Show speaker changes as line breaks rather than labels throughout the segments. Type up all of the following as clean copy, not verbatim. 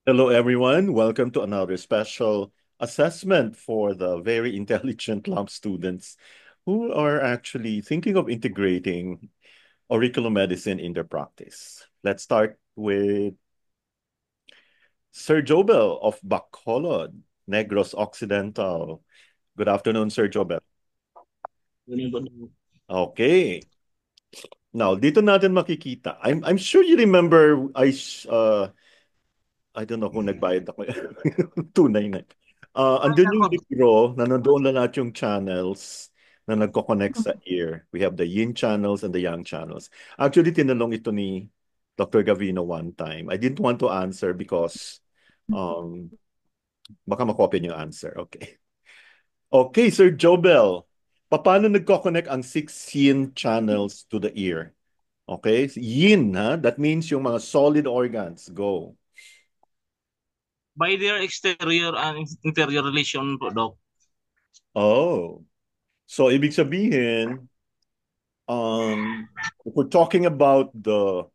Hello, everyone. Welcome to another special assessment for the very intelligent lab students who are actually thinking of integrating auricular medicine in their practice. Let's start with Sir Jobel of Bacolod, Negros Occidental. Good afternoon, Sir Jobel. Okay. Now, dito natin makikita. I'm sure you remember I don't know kung nagbayad ako. Tunay na. Andun yung libro na nandoon na lahat yung channels na nagko-connect sa ear. We have the yin channels and the yang channels. Actually, tinanong ito ni Dr. Gavino one time. I didn't want to answer because um, baka makopya niyo yung answer. Okay. Okay, Sir Jobel. Paano nagko-connect ang six yin channels to the ear? Okay? Yin, ha? That means yung mga solid organs. Go.
By their exterior and interior relation po, Doc.
Oh. So, ibig sabihin, if we're talking about the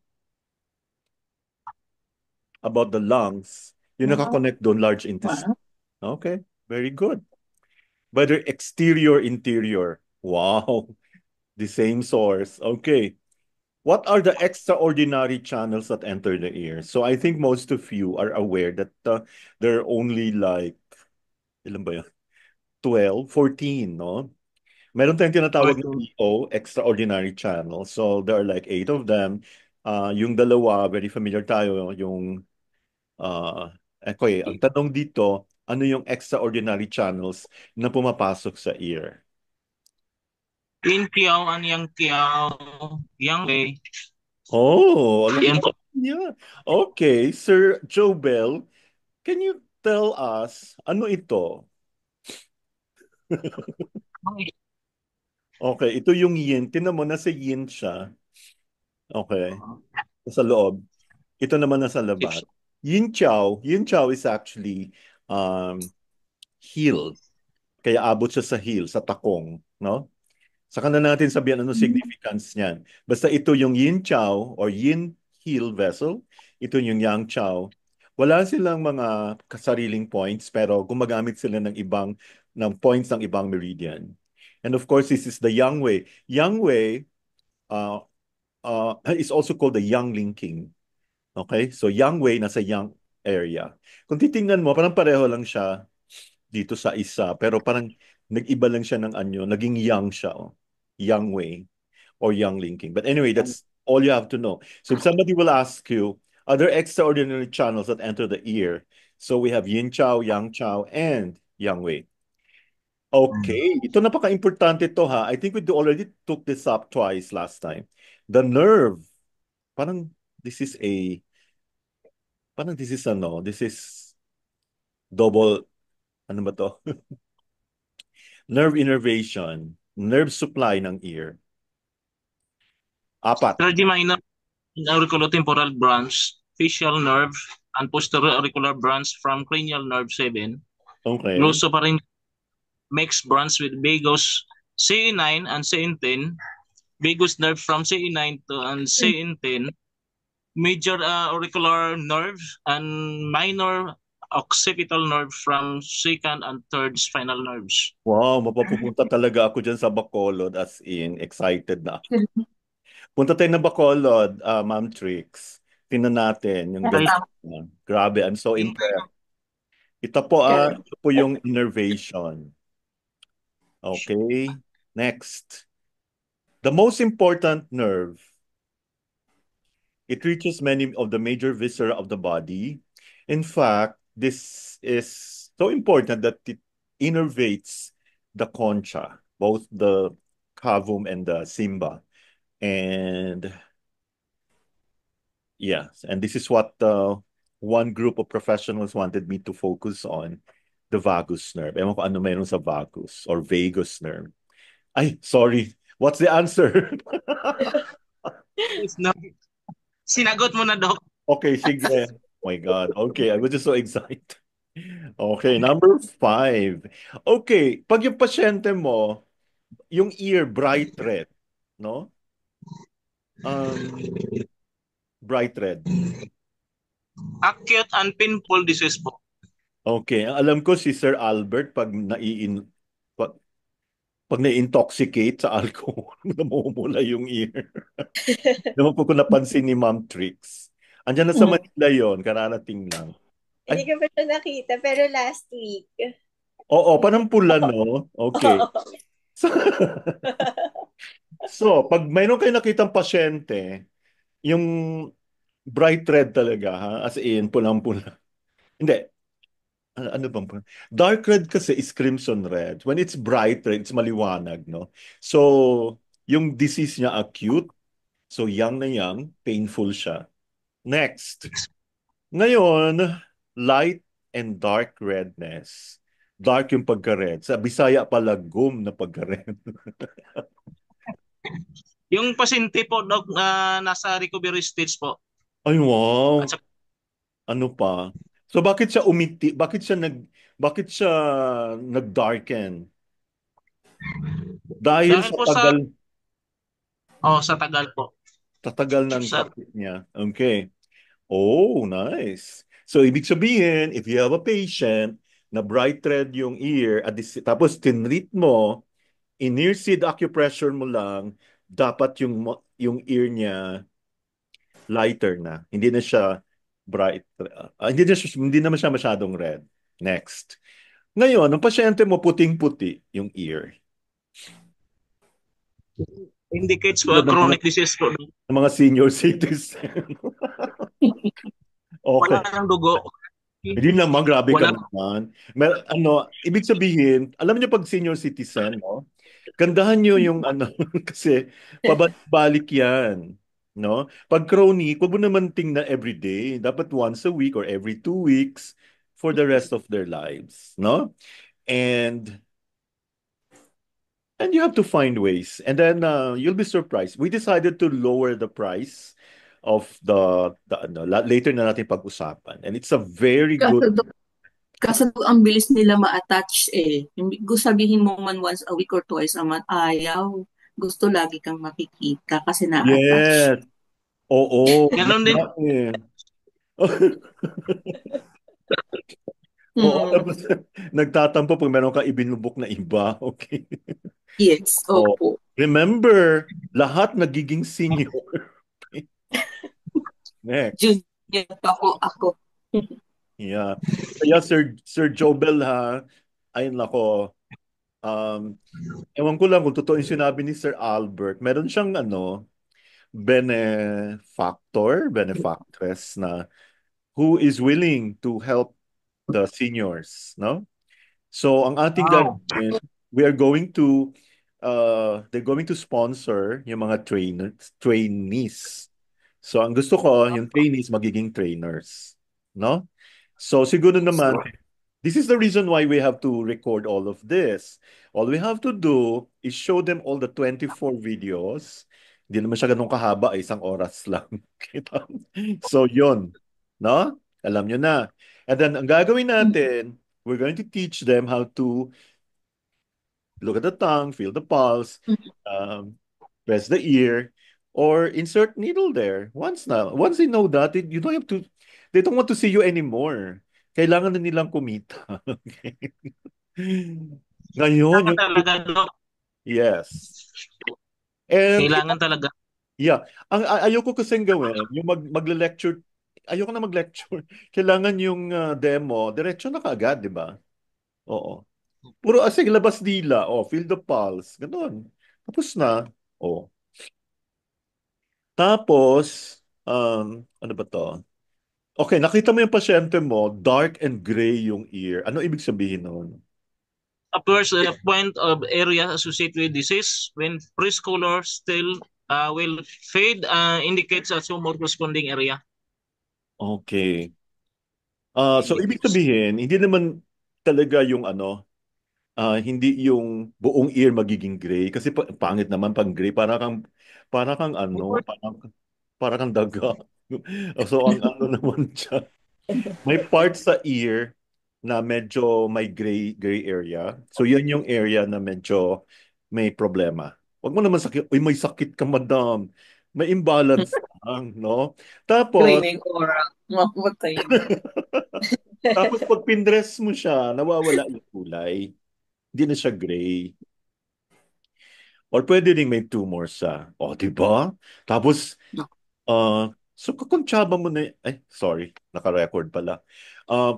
lungs, yung nakakonect doon, large intestine. Okay, very good. Whether exterior, interior. Wow, the same source. Okay. What are the extraordinary channels that enter the ear? So I think most of you are aware that there are only like, ilan ba yun? 12, 14, no? Meron tayong tinatawag na EO, extraordinary channel. So there are like eight of them. Yung dalawa, very familiar tayo, yung okay, ang tanong dito, ano yung extraordinary channels na pumapasok sa ear?
In Kiao and Yang Kiao, Yang Wei.
Oh, alam
Yan
mo
po.
niya. Okay, Sir Jobel, can you tell us ano ito? Okay, ito yung yin. Tingnan mo, nasa yin siya. Okay, sa loob. Ito naman nasa labas. Yin Chow is actually um, heel. Kaya abot siya sa heel, sa takong, no? Saka na natin sabihan ano significance niyan. Basta ito yung yin chow or yin heel vessel, ito yung yang chow. Wala silang mga kasariling points pero gumagamit sila ng points ng ibang meridian. And of course, this is the yang way. Yang way uh, is also called the yang linking. Okay? So yang way nasa yang area. Kung titingnan mo, parang pareho lang siya dito sa isa, pero parang nag-iba lang siya ng anyo, naging yang siya, oh. Yang way or yang linking. But anyway, that's all you have to know. So if somebody will ask you, are there extraordinary channels that enter the ear? So we have yin chow, yang chow, and yang wei. Okay, ito napaka-importante to ha. I think we already took this up twice last time. The nerve, parang this is a, parang this is double, ano ba to? Nerve innervation, nerve supply ng ear. Apat.
Trigeminal and auriculotemporal branch, facial nerve, and posterior auricular branch from cranial nerve 7.
Okay.
Glossopharyngeal mixed branch with vagus CE9 and CN10. Vagus nerve from CE9 to and CN10. Major auricular nerve and minor occipital nerve from second and third spinal nerves.
Wow, mapapupunta talaga ako dyan sa Bacolod as in, excited na ako. Punta tayo na Bacolod, Ma'am Trix. Tingnan natin yung
Right.
ganda. Grabe, I'm so impressed. Ito po yung innervation. Okay, next. The most important nerve. It reaches many of the major viscera of the body. In fact, this is so important that it innervates the concha, both the cavum and the simba. And yes, and this is what one group of professionals wanted me to focus on, the vagus nerve. Ewan ko ano meron sa vagus or vagus nerve. Ay, sorry. What's the answer?
Yes, no. Sinagot mo na, Doc.
Okay, sige. Oh my God. Okay, I was just so excited. Okay, number five. Okay, pag yung pasyente mo, yung ear bright red, no? Um, bright red.
Acute and painful disease po.
Okay, ang alam ko si Sir Albert pag, pag na-intoxicate sa alcohol, namumula yung ear. Naman po ko napansin ni Ma'am Trix. Andiyan na sa
Mm.
Manila yon, kararating lang.
Hindi
Ay,
ko pa siya nakita, pero last week.
oo, panampula, no? Okay.
Oo.
So, so, pag mayroon kayo nakitang pasyente, yung bright red talaga, ha? As in, pulang-pula. Hindi, ano bang dark red kasi is crimson red. When it's bright red, it's maliwanag, no? So, yung disease niya acute, so young na young, painful siya. Next. Ngayon, light and dark redness. Dark yung pagka-red. Sa Bisaya pala, gum na pagka-red.
Yung pasyente po, Doc, na nasa recovery stage po.
Ay,
At
wow.
saka,
Ano pa? So, bakit siya umiti? Bakit siya nag-darken? Dahil
dahil
sa
po
tagal,
sa tagal po.
sa tagal ng
Sa,
sakit niya. Okay. Oh, nice. So, ibig sabihin, if you have a patient na bright red yung ear, tapos tinreat mo, in-ear seed acupressure mo lang, dapat yung ear niya lighter na. Hindi na siya bright. Hindi naman siya masyadong red. Next. Ngayon, ang pasyente mo puting-puti yung ear.
indicates po
Tulad ng mga,
chronic disease po.
ng mga senior citizen.
Wala
Okay.
nang dugo.
Hindi naman, grabe ka
Wala.
naman. Ibig sabihin, alam niyo pag senior citizen, no? Gandahan niyo yung ano, kasi pabalik-balik yan. No? Pag chronic, wag mo naman tingnan every day. Dapat once a week or every 2 weeks for the rest of their lives. No? And and you have to find ways. And then you'll be surprised. We decided to lower the price of later na natin pag-usapan. And it's a very good.
Kaso, Kasi ang bilis nila ma-attach eh. Gusto sabihin mo man once a week or twice a month, ayaw. Gusto lagi kang makikita kasi na-attach.
Yes. Oo. Yan
Ganon din.
nga eh. Oo,
Mm.
tapos nagtatampo pag meron ka ibinubok na iba. Okay.
Yes,
Oh,
opo.
remember, lahat nagiging senior. Next.
Junior pa po ako.
Yeah. Kaya Sir Jobel ha, ayun nako. Um, ewan ko lang kung totoo yung sinabi ni Sir Albert. Meron siyang benefactress na who is willing to help the seniors, no? So ang ating
Wow.
gagawin, we are going to they're going to sponsor yung mga trainees. So ang gusto ko, yung trainees magiging trainers, no? So siguro naman this is the reason why we have to record all of this. All we have to do is show them all the 24 videos. Hindi naman siya ganun kahaba, 1 oras lang. Kita? So, yun. No? Alam nyo na. And then, ang gagawin natin, we're going to teach them how to look at the tongue, feel the pulse, um, press the ear, or insert needle there. Once they know that, you don't have to, they don't want to see you anymore. Kailangan na nilang kumita. Okay. Ngayon,
Kailangan talaga, Doc.
yes. And,
Kailangan talaga.
yeah, ayoko kasing gawin, yung magle-lecture, ayoko na mag-lecture. Kailangan yung demo, diretso na kaagad, di ba? Oo. Puro asig labas dila, feel the pulse, ganun. Tapos na, oh. Tapos, ano ba to? Okay, nakita mo yung pasyente mo, dark and gray yung ear. Ano ibig sabihin nun?
Appears a point of area associated with disease when prescholar still will fade indicates a tumor corresponding area.
Okay. So ibig sabihin, hindi naman talaga yung hindi yung buong ear magiging gray kasi pangit naman pag gray para kang daga. So ang ano naman siya, may part sa ear na medyo may gray area. So yan yung area na medyo may problema. Wag mo naman sakit, uy may sakit ka madam. May imbalance lang, no? Tapos,
Greening aura. Mamatay na.
tapos pag pindress mo siya, nawawala yung kulay. Hindi na siya gray. Or pwede ding may tumor sa. O, di ba? Tapos, so kakuntsaba mo na, ay, sorry, naka-record pala.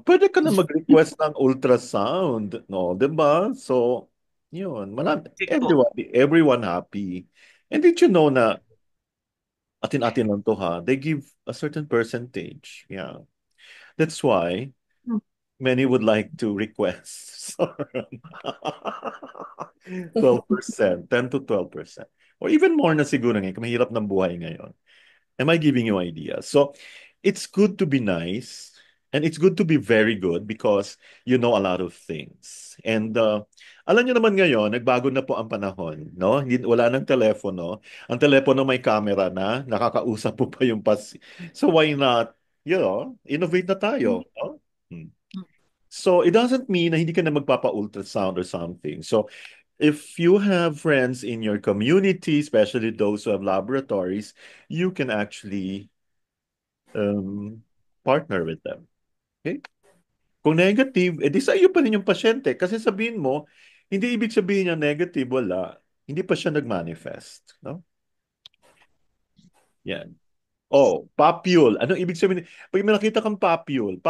Pwede ka na mag-request ng ultrasound, no? Di ba? So, yun,
Check po.
everyone happy. And did you know na atin-atin lang to ha, they give a certain percentage. Yeah. That's why many would like to request 12%, 10 to 12%. Or even more na siguro ngayon, mahirap ng buhay ngayon. Am I giving you ideas? So it's good to be nice and it's good to be very good because you know a lot of things. And alam niyo naman ngayon, nagbago na po ang panahon, no? Wala nang telepono. Ang telepono may camera na, nakakausap po pa yung So why not, innovate na tayo, no? Hmm. So it doesn't mean na hindi ka na magpapa-ultrasound or something. So if you have friends in your community, especially those who have laboratories, you can actually partner with them. Okay? Kung negative, edi sa iyo pa rin yung pasyente. Kasi sabihin mo, hindi ibig sabihin niya negative, wala. Hindi pa siya nag-manifest. No? Yan. Oh, papule. Anong ibig sabihin? Pag may nakita kang papule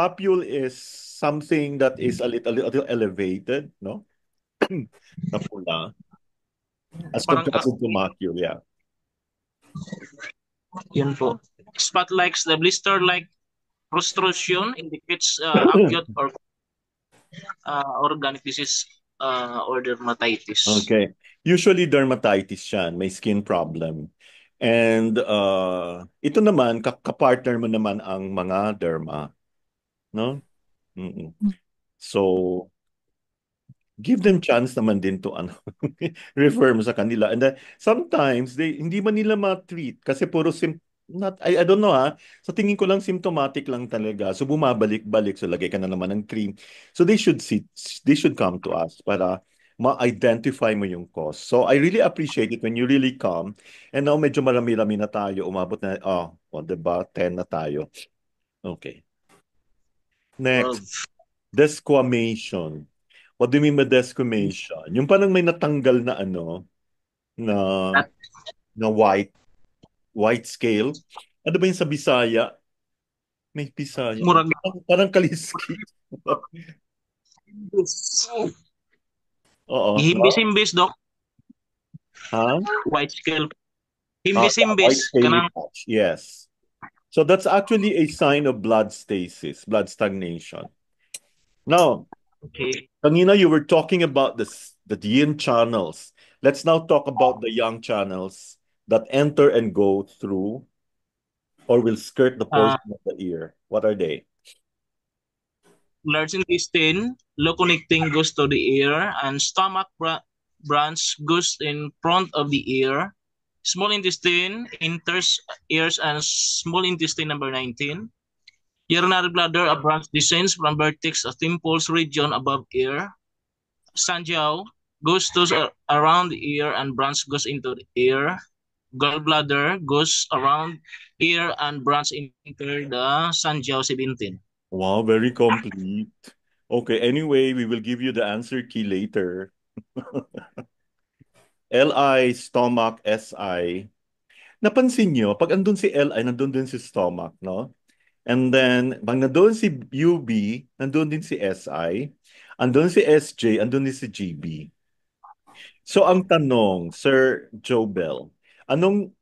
is something that is a little elevated, no? Na pula. As
Parang
compared to macule, yeah.
yun po. Spot likes the blister-like protrusion indicates acute or organic disease or dermatitis.
Okay. Usually dermatitis yan, may skin problem. And ito naman, kapartner mo naman ang mga derma. No? Mm-mm. So, give them chance naman din to refer mo sa kanila. And then, sometimes, hindi man nila ma-treat kasi puro I don't know ha. Sa tingin ko lang symptomatic lang talaga. So bumabalik-balik. So lagay ka na naman ng cream. So they should come to us para ma-identify mo yung cause. So I really appreciate it when you really come. And now medyo marami-rami na tayo. Umabot na, diba? 10 na tayo. Okay. Next,
12.
desquamation. What do you mean by desquamation? Yung parang may natanggal na na,
That
na white scale. Ano ba yung sa Bisaya? May Bisaya.
murag
Parang kaliskis. Oo. No?
gihimbis-himbis dok,
Ha?
white scale.
Yeah, white
Himbis-himbis
scaly
kanang
patch. Yes. So that's actually a sign of blood stasis, blood stagnation. Now,
okay.
kanina you were talking about the yin channels. Let's now talk about the yang channels that enter and go through or will skirt the
Uh,
portion of the ear. What are they?
large intestine, low connecting goes to the ear, and stomach branch goes in front of the ear. Small intestine enters ears and small intestine number 19. Urinary bladder, a branch descends from vertex of impulse region above ear. Sanjiao goes to around the ear and branch goes into the ear. Gallbladder goes around ear and branch into the Sanjiao 17.
Wow, very complete. Okay, anyway, we will give you the answer key later. LI, stomach, SI. Napansin nyo, pag andun si LI, nandun din si stomach, no? And then, pag nandun si UB, nandun din si SI. Andun si SJ, andun din si GB. So, ang tanong, Sir Jobel, anong,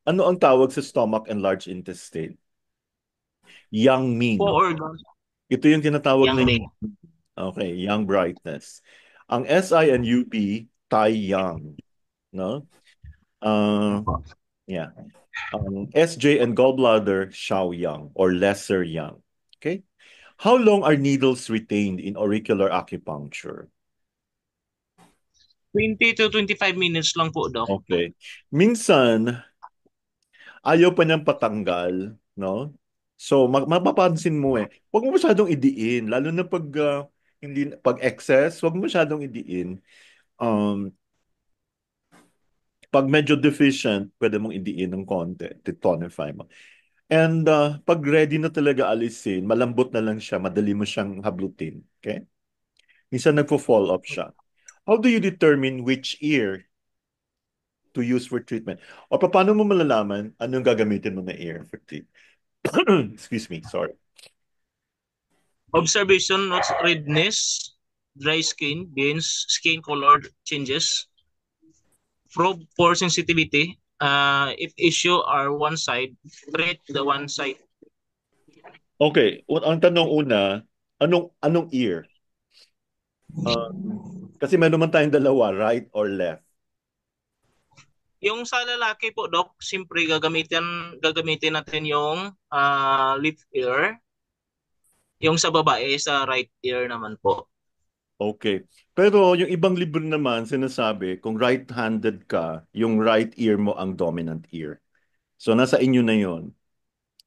ano ang tawag sa stomach and large intestine? Yang mean.
Four organs,
Ito yung tinatawag na
yang Ming.
okay, yang brightness. Ang SI and UB, Tai Yang. No? Yeah. SJ and gallbladder, Xiao Yang or lesser Yang. Okay? How long are needles retained in auricular acupuncture?
20 to 25 minutes lang po, Doc.
Okay. Minsan, ayaw pa niyang patanggal, no? So, mapapansin mo huwag mo masyadong idiin, lalo na pag excess, huwag mo masyadong idiin. Um, Pag medyo deficient, pwede mong idiin ng konti, titonify mo. And pag ready na talaga alisin, malambot na lang siya, madali mo siyang hablutin. Okay? Minsan nagpo-fall off siya. How do you determine which ear to use for treatment? O paano mo malalaman anong gagamitin mo na ear for treatment? Excuse me, sorry.
Observation notes redness, dry skin, gains, skin color changes. Probe for sensitivity. If issue are one side, treat the one side.
Okay, ang tanong una, anong ear? Kasi meron naman tayong dalawa, right or left.
Yung sa lalaki po, Doc, siyempre gagamitin natin yung left ear. Yung sa babae, sa right ear naman po.
Okay. Pero yung ibang libro naman sinasabi, kung right-handed ka, yung right ear mo ang dominant ear. So nasa inyo na yon.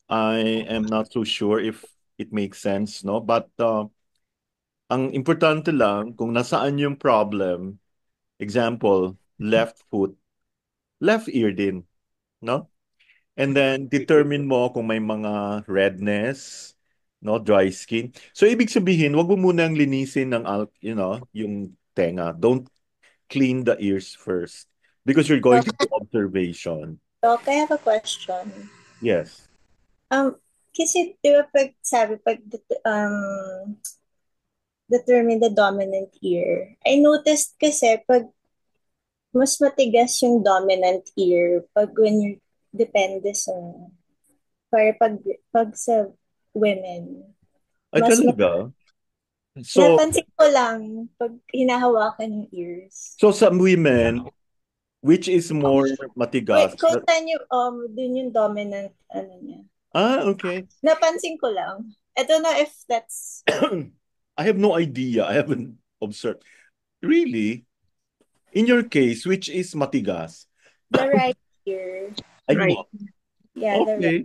I am not so sure if it makes sense, no? But ang importante lang, kung nasaan yung problem, example, left foot, left ear din, no? And then determine mo kung may mga redness, no, dry skin. So ibig sabihin, wag mo munang linisin ng yung tenga. Don't clean the ears first because you're going to do observation.
Doc, I have a question.
Yes.
Kasi di ba determine the dominant ear, I noticed kasi pag mas matigas yung dominant ear pag when you depende sa pag sa women.
Ay,
Mas
talaga? So,
napansin ko lang pag hinahawakan yung ears.
so some women, which is more
Wait,
matigas?
kung saan yung, dun yung dominant, ano niya.
Okay.
Napansin ko lang. I don't know if that's
I have no idea. I haven't observed. Really? In your case, which is matigas?
the right ear.
Ay,
Right.
mo.
Yeah, the right.
Okay.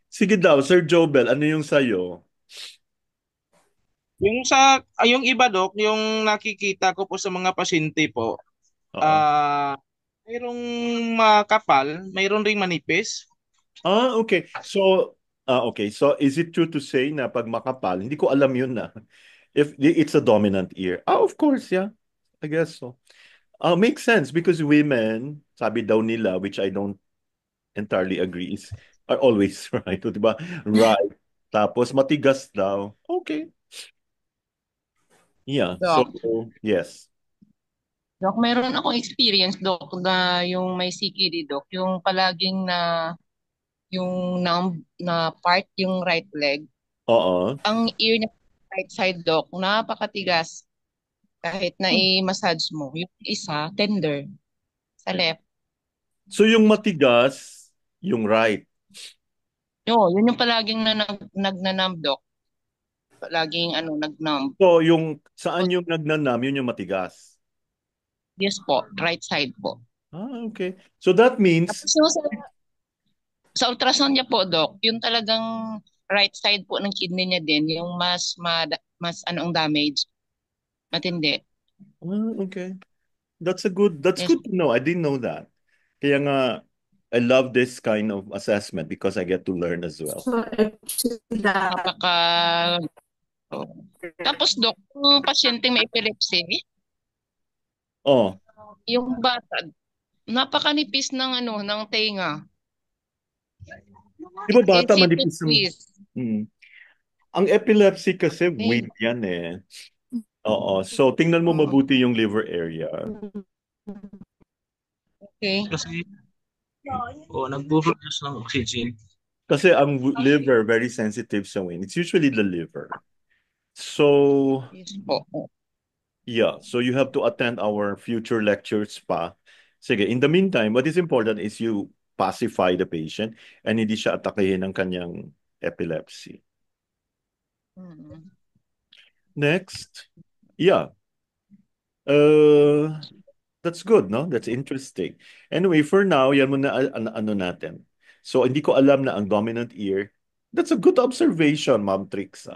Sige daw, Sir Jobel, ano yung sayo?
Yung iba, Doc, yung nakikita ko po sa mga pasyente po,
Oo.
mayroong makapal, mayroon ring manipis.
Okay. So, okay. So, is it true to say na pag makapal, hindi ko alam yun na, if it's a dominant ear? Of course, yeah. I guess so. Makes sense because women, sabi daw nila, which I don't entirely agree, are always right. O, diba? Right. Tapos matigas daw. Okay. Yeah. So,
Doc,
yes.
Doc, meron akong experience, Doc, na yung may CKD, Doc, yung palaging yung numb na part, yung right leg,
Oo.
ang ear niya, right side, Doc, napakatigas. Kahit na i-massage mo, yung isa, tender, sa left.
So, yung matigas, yung right.
Yun yung palaging nagnanumb, Doc. Palaging nagnumb.
So, yung saan yung nagnanam, yun yung matigas.
Yes po, right side po.
Okay. So, that means,
Tapos yung sa ultrasound niya po, Doc, yung talagang right side po ng kidney niya din, yung mas ang damage. Matindi.
okay. That's
Yes.
good to know. I didn't know that. Kaya nga, I love this kind of assessment because I get to learn as well.
So, actually,
Napaka... Oh. Tapos, Doc, yung pasyente may epilepsy,
Oh,
yung bata, napakanipis ng tenga.
di ba bata
Easy to
manipis ang...
squeeze.
Ang epilepsy kasi
Okay.
weight yan eh. Oo. So, tingnan mo mabuti yung liver area.
Okay.
Kasi nagpo-produce ng oxygen.
Kasi ang liver very sensitive sa weight. It's usually the liver. So,
Yes po.
yeah. So, you have to attend our future lectures pa. Sige, in the meantime, what is important is you pacify the patient and hindi siya atakehin ng kanyang epilepsy. Next. Yeah. That's good, no? That's interesting. Anyway, for now, yan muna ano natin. So, hindi ko alam na ang dominant ear. That's a good observation, Ma'am Trix.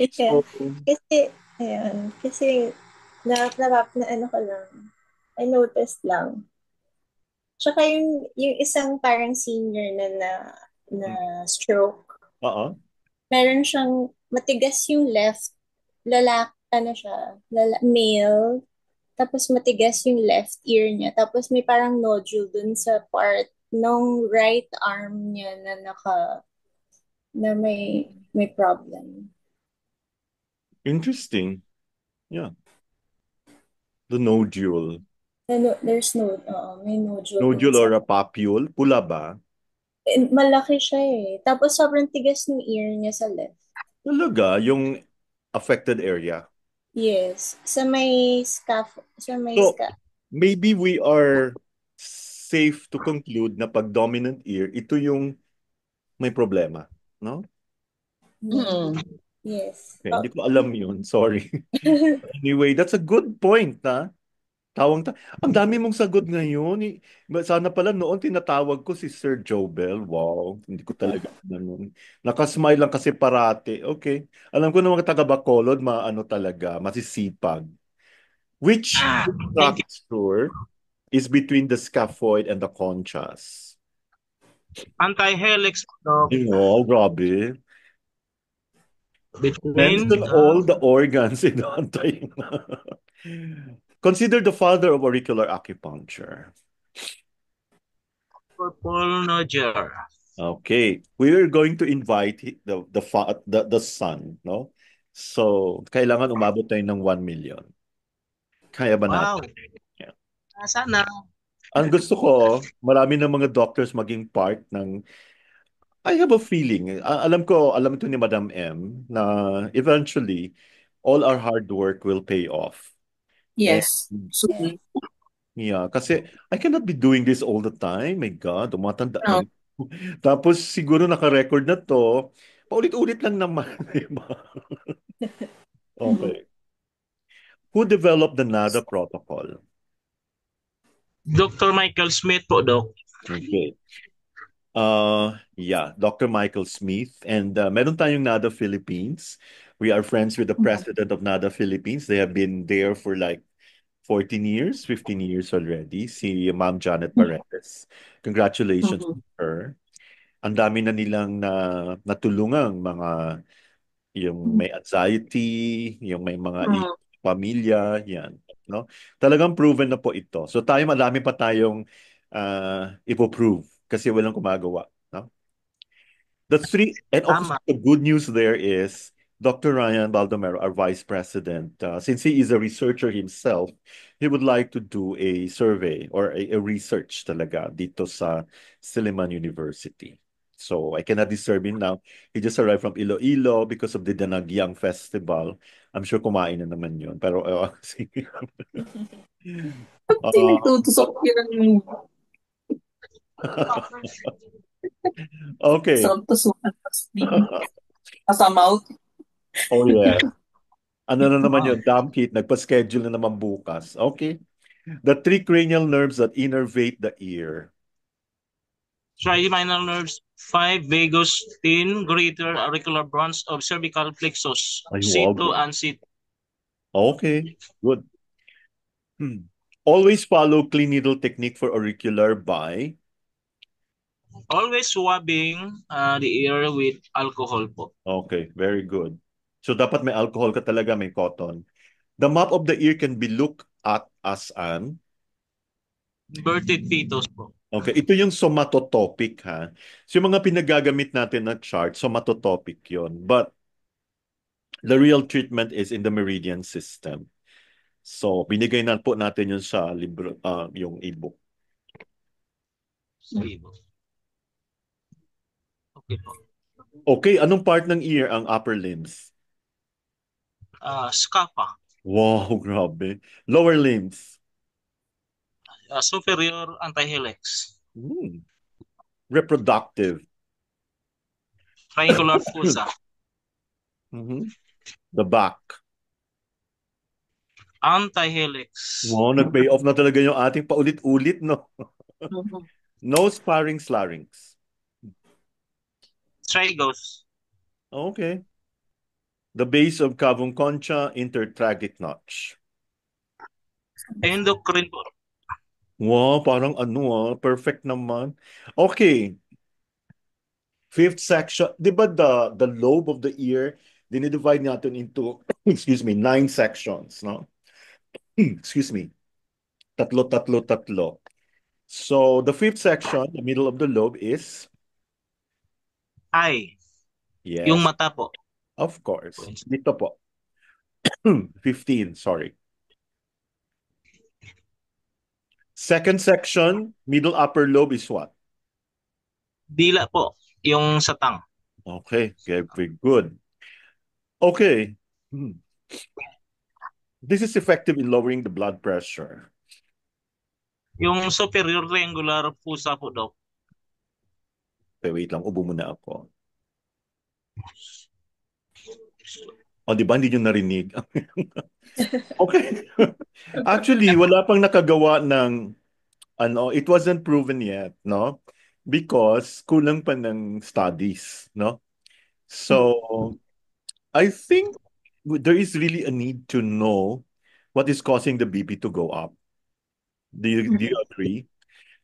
Yeah.
So,
Kasi, ayun, kasi na ano ko lang. I noticed lang. Tsaka yung isang parang senior na stroke,
Oo.
meron siyang matigas yung left, ano siya, male, tapos matigas yung left ear niya, tapos may parang nodule dun sa part ng right arm niya na may problem.
Interesting. Yeah. The nodule.
There's may nodule dun
Nodule
sa.
or a papule. Pula ba?
Malaki siya eh. Tapos sobrang tigas ng ear niya sa left.
Talaga, yung affected area.
Yes.
So, maybe we are safe to conclude na pag dominant ear, ito yung may problema. No?
Mm.
Yes.
Okay, hindi ko alam yun. Sorry. Anyway, that's a good point, ha? Ang dami mong sagot ngayon. Sana pala noon tinatawag ko si Sir Jobel. Wow, hindi ko talaga ganun. Nakasmile lang kasi parati. Okay. Alam ko na mga taga Bacolod, ano talaga, masisipag. Which
Thank you.
structure is between the scaphoid and the conchas?
Anti-helix, Doc.
Oh, grabe.
Between
Mention all the organs in the Consider the father of auricular acupuncture.
purple nodule.
Okay, we're going to invite the son, no? So, kailangan umabot tayo ng 1 million. Kaya ba
Wow.
natin? Yeah.
Sana.
Ang gusto ko, marami ng mga doctors maging part ng I have a feeling, alam ito ni Madam M, na eventually, all our hard work will pay off.
Yes.
And,
Soon.
yeah, kasi I cannot be doing this all the time. My God, tumatanda
No.
na. Tapos siguro naka-record na to, paulit-ulit lang naman. Diba? Okay. Who developed the NADA protocol?
Dr. Michael Smith po, Doc.
Okay. Yeah, Dr. Michael Smith. And meron tayong NADA Philippines. We are friends with the president of NADA Philippines. They have been there for like 14 years, 15 years already. Si Ma'am Janet Paredes. Congratulations to her. Ang dami na nilang natulungang mga yung may anxiety, yung may mga pamilya, yan. No? Talagang proven na po ito. So tayo madami pa tayong ipoprove kasi walang gumagawa. No? And also
Tama.
the good news there is Dr. Ryan Baldomero, our vice president, since he is a researcher himself, he would like to do a survey or a research talaga dito sa Silliman University. So I cannot disturb him now. He just arrived from Iloilo because of the Danagyang Festival. I'm sure kumain na naman yun. Pero, sige.
Kasi nagtutusok yun.
Okay.
Sarap tusukan sa mouth.
Oh, yeah. Ano na naman yun? Damn kit. Nagpa-schedule na naman bukas. Okay. The three cranial nerves that innervate the ear.
Trigeminal nerves, 5 vagus, 10 greater auricular branch of cervical plexus,
Ay,
C2
wow.
and C3.
Okay, good. Always follow clean needle technique for auricular by
Always swabbing the ear with alcohol po.
Okay, very good. So dapat may alcohol ka talaga, may cotton. The map of the ear can be looked at as an
Inverted fetus po.
Okay, ito yung somatotopic ha. So yung mga pinagagamit natin na chart, somatotopic yon. But the real treatment is in the meridian system. So binigay na po natin yun sa libro, yung ebook.
Okay po.
Okay, anong part ng ear ang upper limbs?
Scapa.
Wow, grabe. Lower limbs?
Superior antihelix.
Reproductive?
Triangular fossa.
The back?
Antihelix.
Wow, nag-pay off na talaga yung ating paulit-ulit, no? Nose, pharynx, larynx?
Trigos.
Okay. The base of cavum concha, intertragic notch.
Endocrine po.
Wow, parang perfect naman. Okay, fifth section. Di ba the lobe of the ear, dinidivide natin into, excuse me, 9 sections, no? Excuse me. Tatlo, tatlo, tatlo. So the fifth section, the middle of the lobe is,
Eye. Yung
yes,
mata po.
of course. Dito po. 15, sorry. Second section, middle upper lobe is what?
Dila po. Yung sa tang.
Okay, very good. Okay. Hmm. This is effective in lowering the blood pressure.
Yung superior triangular fossa po, Doc.
Okay, wait lang, ubo muna ako. O, di ba, hindi nyo narinig? Okay. Actually, wala pang nakagawa ng, it wasn't proven yet, no? Because kulang pa ng studies, no? So, I think there is really a need to know what is causing the BP to go up. Do you agree?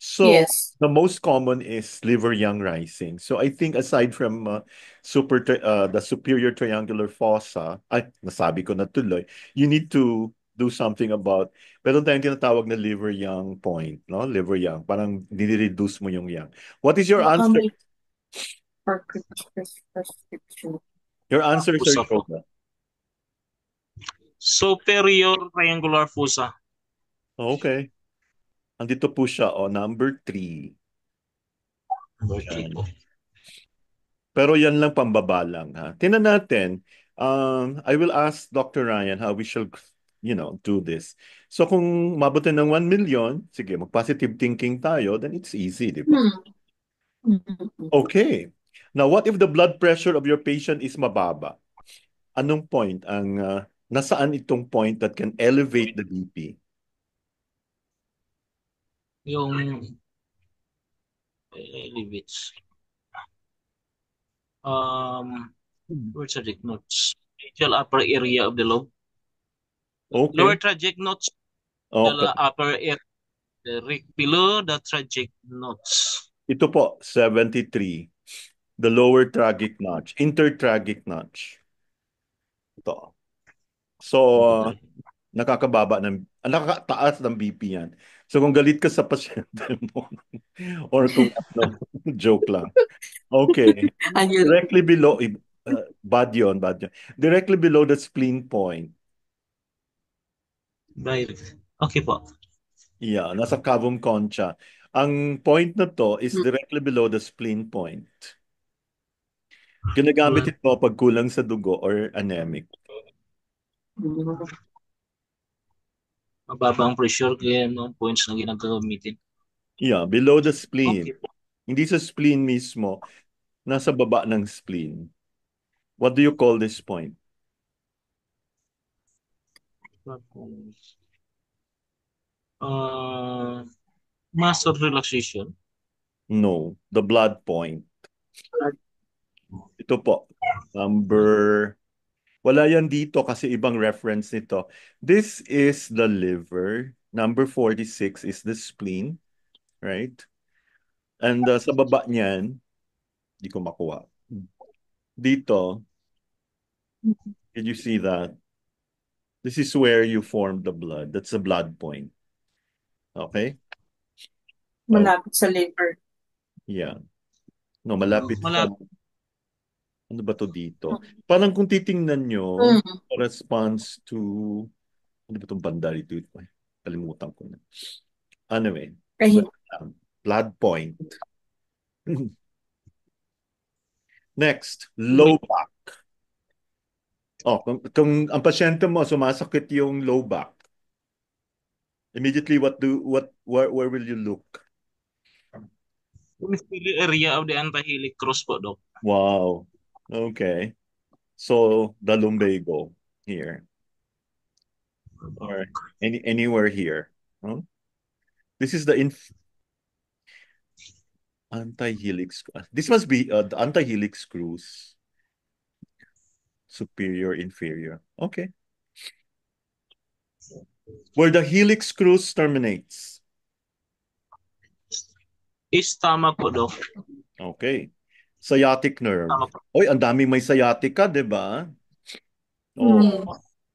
So
Yes.
the most common is liver young rising. So I think aside from the superior triangular fossa, ay nasabi ko na tuloy, you need to do something about, meron tayong tinatawag na liver young point, no? Liver young, parang dinireduce mo yung young. What is your
Baka
answer?
may prescription.
Your answer, Sir
Fossa po.
Yoga.
Superior triangular fossa.
Okay. Andito po siya, number 3.
Number 3 po.
Pero yan lang pambaba lang, ha. Tingnan natin. I will ask Dr. Ryan how we shall, do this. So kung mabuti ng 1 million, sige, mag-positive thinking tayo, then it's easy, di ba? Okay. Now, what if the blood pressure of your patient is mababa? Anong point nasaan itong point that can elevate the BP?
Yung elevates. Where's the notes? Medial upper area of the lobe. Lower
Okay.
tragic notes.
Okay.
The upper area. Below the tragic notes.
Ito po, 73. The lower tragic notch. Intertragic notch. Ito. So, nakakataas ng BP yan. So kung galit ka sa pasyente mo, or kung joke lang. Okay.
Ayun.
Directly below, bad yun, bad yun. Directly below the spleen point.
Direct. Okay po.
Yeah, nasa cavum concha. Ang point na to is directly below the spleen point. Ginagamit ito pag kulang sa dugo or anemic.
Mababang pressure kaya no points na ginagamitin.
Yeah, below the spleen.
Okay po.
Hindi sa spleen mismo, nasa baba ng spleen. What do you call this point?
Muscle relaxation.
No, the blood point. Ito po, wala yan dito kasi ibang reference nito. This is the liver. Number 46 is the spleen, right? And sa baba niyan, di ko makuha. Dito, did you see that? This is where you form the blood. That's the blood point. Okay?
Malapit sa liver.
Yeah. No, malapit sa,
Malapit.
ano ba to dito? Parang kung titingnan nyo, response to, ano ba itong banda rito? Ay, kalimutan ko na. Anyway, blood point. Next, low back. Kung ang pasyente mo sumasakit yung low back, immediately where will you look?
The area of the antahelic cross po, Doc.
Wow. Okay. So the lumbago here. Or anywhere here. Huh? This is the anti-helix. This must be the anti-helix screws. Superior, inferior. Okay. Where the helix screws terminates.
Stomach po, Doc.
Okay. Sciatic nerve.
Stomach po.
Oy, ang daming may sciatica, di ba? Oh,
Mm.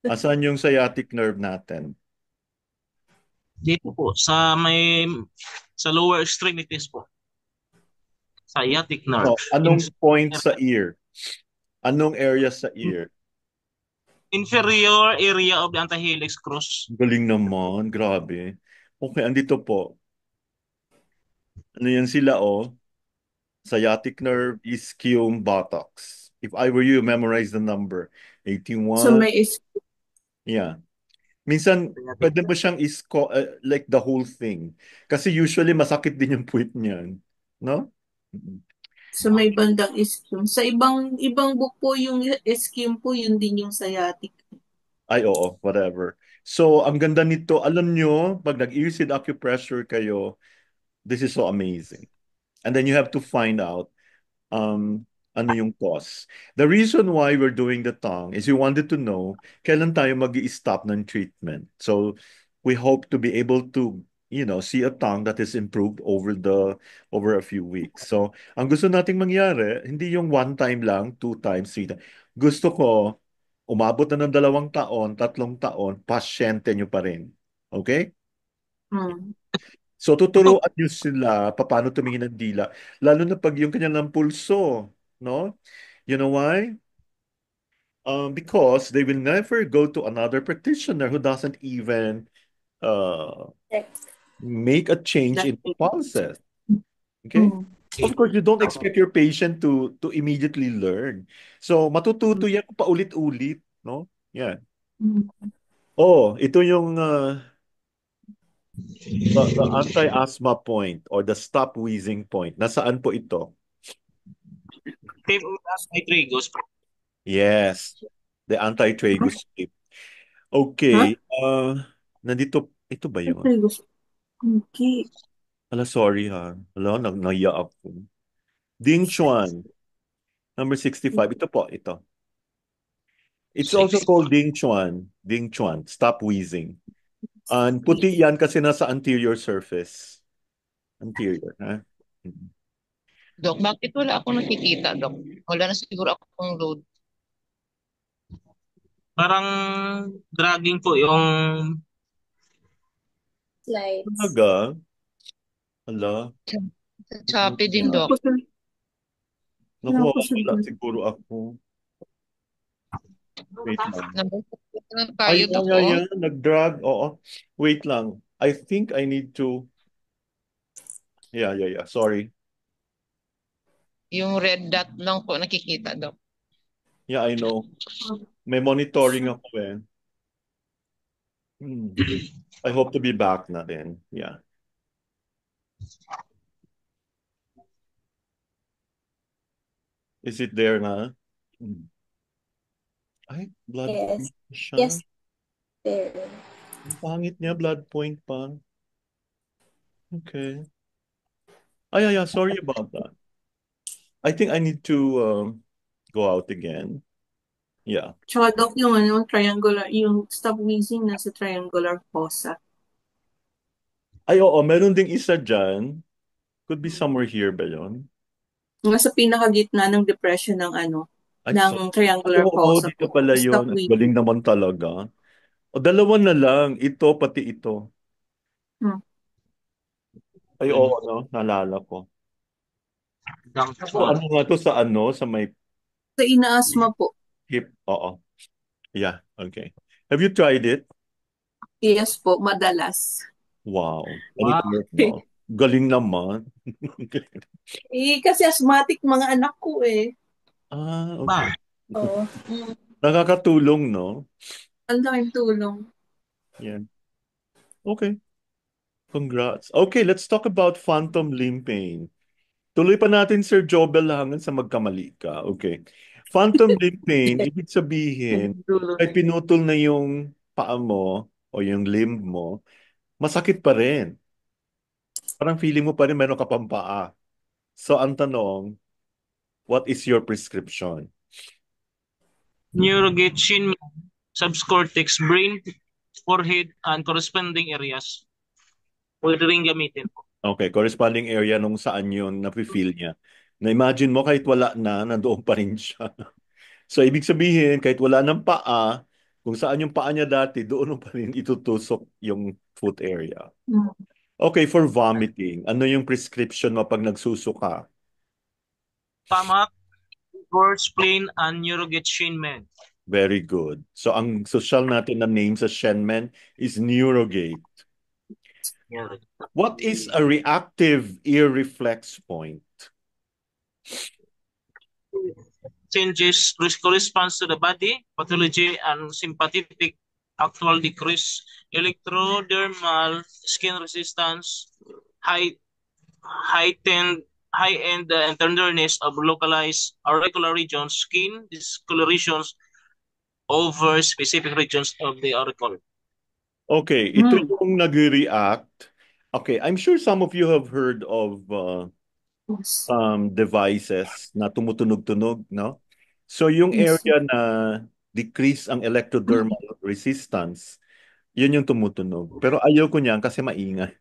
asan yung sciatic nerve natin?
Dito po, sa lower extremities po. Sciatic nerve.
So, anong point sa ear? Anong area sa ear?
Inferior area of the antihelix cross.
Galing naman, grabe. Okay, andito po. Ano yan sila, oh? Sciatic nerve, ischium, buttocks. If I were you, memorize the number.
So
81.
may is
Yeah. Minsan, pwede mo siyang like the whole thing. Kasi usually, masakit din yung puwit niyan. No?
so may bandang ischium. Sa ibang book po yung ischium po, yun din yung sciatic.
Ay, oo, whatever. So, ang ganda nito, alam nyo, pag nag-ear acupressure kayo, this is so amazing. And then you have to find out ano yung cause. The reason why we're doing the tongue is we wanted to know kailan tayo mag-i-stop ng treatment. So we hope to be able to, see a tongue that is improved over a few weeks. So ang gusto nating mangyari, hindi yung one time lang, two times, three times. Gusto ko, umabot na ng 2 taon, 3 taon, pasyente nyo pa rin. Okay?
Mm.
So, tuturuan nyo sila paano tumingin ng dila. Lalo na pag yung kanyang pulso, no? You know why? Because they will never go to another practitioner who doesn't even uh, make a change in the pulses. Okay?
Mm.
Of course, you don't expect your patient to immediately learn. So, matututo yan kung paulit-ulit, no? Yeah.
Mm.
Oh, ito yung the anti-asthma point or the stop wheezing point. Nasaan po ito?
Tape of antitrigos po.
Yes, the anti-tragus tape. Okay, nandito, ito ba yun?
Okay.
Ala, sorry ha. Ala, nahiya ako. Ding Chuan, number 65. Ito po, ito. It's also called Ding Chuan. Ding Chuan, stop wheezing. And puti yan kasi nasa anterior surface. Anterior, ha?
Doc, bakit wala akong nakikita, Doc? Wala na siguro akong load.
Parang dragging po yung
Slides.
Talaga? Ala,
Sa Shopee din, Doc.
naku, mawawala siguro ako. Wait lang.
Nabasa lang
Ay,
tayo, Doc. Oh.
nag-drag. Oo. Wait lang. I think I need to... Yeah. Sorry.
Yung red dot lang po nakikita, Doc.
Yeah, I know. May monitoring ako eh. I hope to be back na din. Yeah. Is it there na? Ay, blood
Yes.
point siya.
Yes. There.
Ang pangit niya, blood point pa. Okay. Ay, sorry about that. I think I need to go out again. Yeah.
Tsaka Doc, yung triangular, yung stop wheezing nasa triangular fossa.
Ay, oo, meron ding isa dyan. Could be somewhere here ba yun?
Nga sa pinakagitna ng depression ng
Ay,
ng triangular
oo,
fossa
dito
po.
pala
Stop
yun. Ang
wheezing.
galing naman talaga. O, dalawa na lang. Ito, pati ito.
Hmm.
Ay, oo, no? Naalala ko. So, ano nga to sa may
Sa inaasma po.
hip? Oo. Yeah, okay. Have you tried it?
Yes po, madalas.
Wow. And it worked, no? Galing naman.
Kasi asthmatic mga anak ko eh.
Okay.
Oo.
Nakakatulong, no?
Ang laking tulong.
Yeah. Okay. Congrats. Okay, let's talk about phantom limb pain. Tuloy pa natin, Sir Jobel, hanggang sa magkamali ka. Okay. Phantom limb pain, ibig sabihin, ay pinutol na yung paa mo o yung limb mo, masakit pa rin. Parang feeling mo pa rin meron ka pang paa. So, ang tanong, what is your prescription?
neurogate chin, subcortex, brain, forehead, and corresponding areas. Pwede rin gamitin po.
Okay, corresponding area nung saan yun nafe-feel niya. Na-imagine mo kahit wala na, nandoon pa rin siya. So, ibig sabihin, kahit wala ng paa, kung saan yung paa niya dati, doon mo pa rin itutusok yung foot area.
Mm.
Okay, for vomiting, ano yung prescription mo pag nagsusuka?
Stomach, liver, spleen, and neurogetchine.
Very good. So, ang social natin na name sa Shenmen is Neurogate.
Yeah.
What is a reactive ear reflex point?
Changes corresponds to the body, pathology, and sympathetic actual decrease, electrodermal skin resistance, high heightened high-end tenderness of localized auricular regions, skin discolorations over specific regions of the auricle.
Okay, ito
Mm.
yung nag-react. Okay, I'm sure some of you have heard of
Yes.
devices na tumutunog-tunog, no? So yung
Yes.
area na decrease ang electrodermal resistance, yun yung tumutunog. Pero ayaw ko niyan kasi maingay.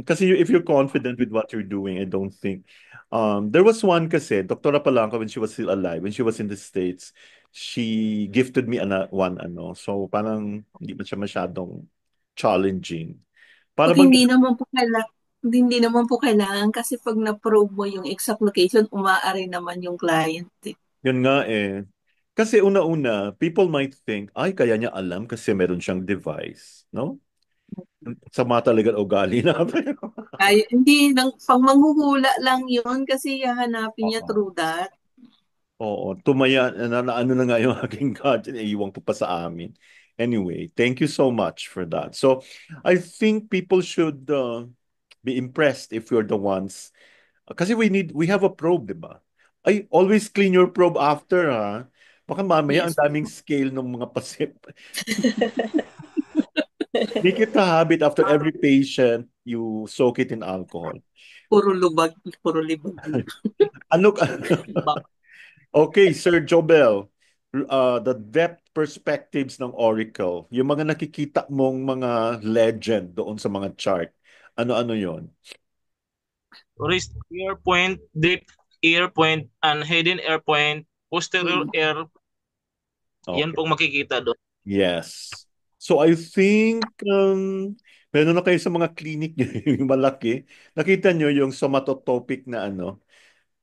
Kasi if you're confident with what you're doing, I don't think. There was one kasi, Dr. Palanca, when she was still alive, when she was in the States, she gifted me one ano. So parang hindi man siya masyadong challenging. Para
Pag
bang
hindi naman po kailangan kasi pag na-probe mo yung exact location, umaari naman yung client eh.
yun nga eh. Kasi una-una, people might think, ay, kaya niya alam kasi meron siyang device, no? Sama talaga ang ugali natin.
Ay, hindi, pang manghuhula lang yun kasi hahanapin niya
Oo.
through that.
Oo, tumaya, ano na nga yung aking gadget, iwan ko pa sa amin. Anyway, thank you so much for that. So, I think people should be impressed if you're the ones. Kasi we have a probe, di ba? Ay, always clean your probe after, ha? Baka mamaya ang
Yes.
daming scale ng mga pasip. Make it a habit after every patient, you soak it in alcohol.
Puro lubag, puro libag na.
Ano ka? Okay, Sir Jobel, the depth perspectives ng Oracle, yung mga nakikita mong mga legend doon sa mga chart, ano-ano yon?
Wrist ear point, deep ear point, and hidden ear point, posterior ear, yan
Okay,
pong makikita doon.
yes. So I think, meron na kayo sa mga clinic nyo, yung malaki. Nakita nyo yung somatotopic na ano,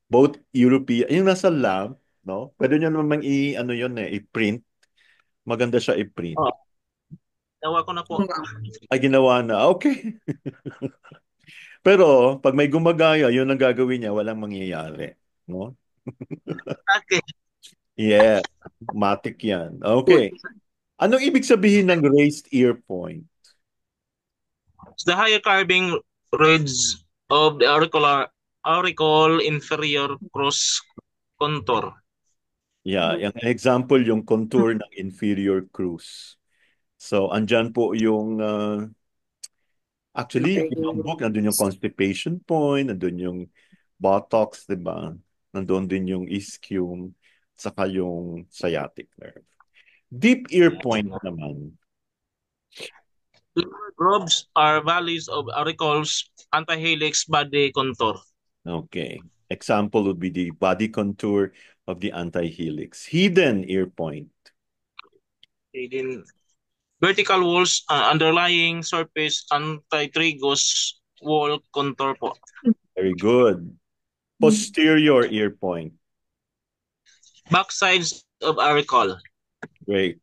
both European, yung nasa lab, no? Pwede nyo naman ano yun i-print. Maganda siya i-print.
Oh, tawa ko na po.
Ay, ginawa na. Okay. Pero pag may gumagaya, yun ang gagawin niya, walang mangyayari. No?
Okay.
Yeah, matik yan. Okay. Anong ibig sabihin ng raised ear point?
It's the higher carving ridge of the auricle inferior cross contour.
Yeah, yung example, yung contour ng inferior crus. So, andyan po yung, actually, yung pinambok, nandun yung constipation point, nandun yung buttocks, di ba? Nandun din yung ischium, saka yung sciatic nerve. Deep ear point naman.
Lower grooves are valleys of auricles antihelix body contour.
Okay. Example would be the body contour of the antihelix. Hidden ear point.
Hidden vertical walls, underlying surface antitragus wall contour po.
Very good. Posterior ear point.
Back sides of auricle.
Great.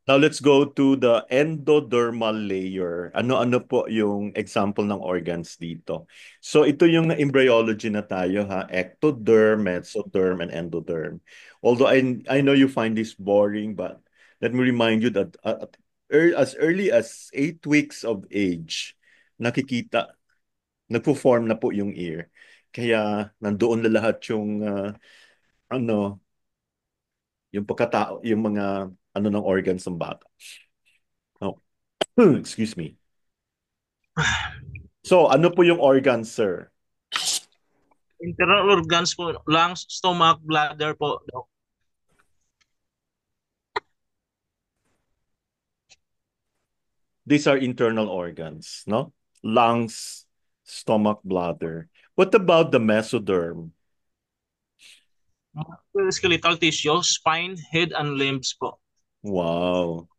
Now let's go to the endodermal layer. Ano-ano po yung example ng organs dito? So ito yung embryology na tayo ha. Ectoderm, mesoderm, and endoderm. Although I know you find this boring, but let me remind you that as early as 8 weeks of age, nakikita, nagpo-form na po yung ear. Kaya nandoon na lahat yung ano, yung pagkatao, yung mga ano ng organs ng bata. Oh. Excuse me. So, ano po yung organs, sir?
Internal organs po, lungs, stomach, bladder po.
These are internal organs, no? Lungs, stomach, bladder. What about the mesoderm?
Skeletal tissue, spine, head, and limbs po.
Wow.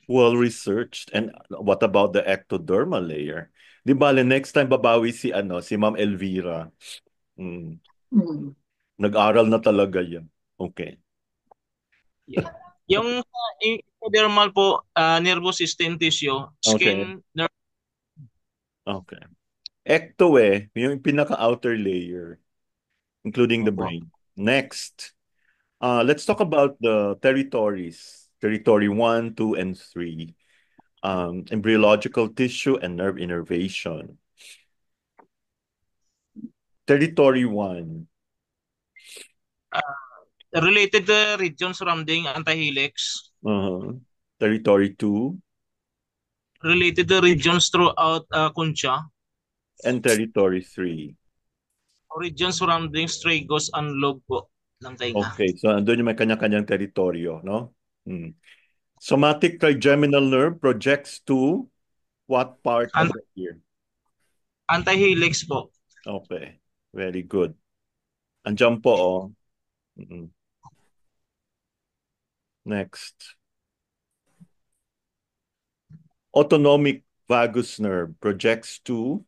Well researched. And what about the ectodermal layer? Di bale, next time babawi si Ma'am Elvira. Mm.
Mm.
Nag-aral na talaga yan. Okay.
Yung ectodermal po, nervous system tissue, skin, nerve.
Okay. Ecto yung pinaka-outer layer, including the brain. Next, let's talk about the territories. Territory 1, 2, and 3. Embryological tissue and nerve innervation. Territory 1.
Related to region surrounding antihelix.
Territory 2.
Related to regions throughout concha.
And territory 3.
Region surrounding tragus and lobe po ng tainga.
Okay, so andun yung may kanya-kanyang teritoryo, no? Somatic trigeminal nerve projects to what part of the ear?
Antihelix po.
Okay, very good. Andiyan po, oh. Next. Autonomic vagus nerve projects to?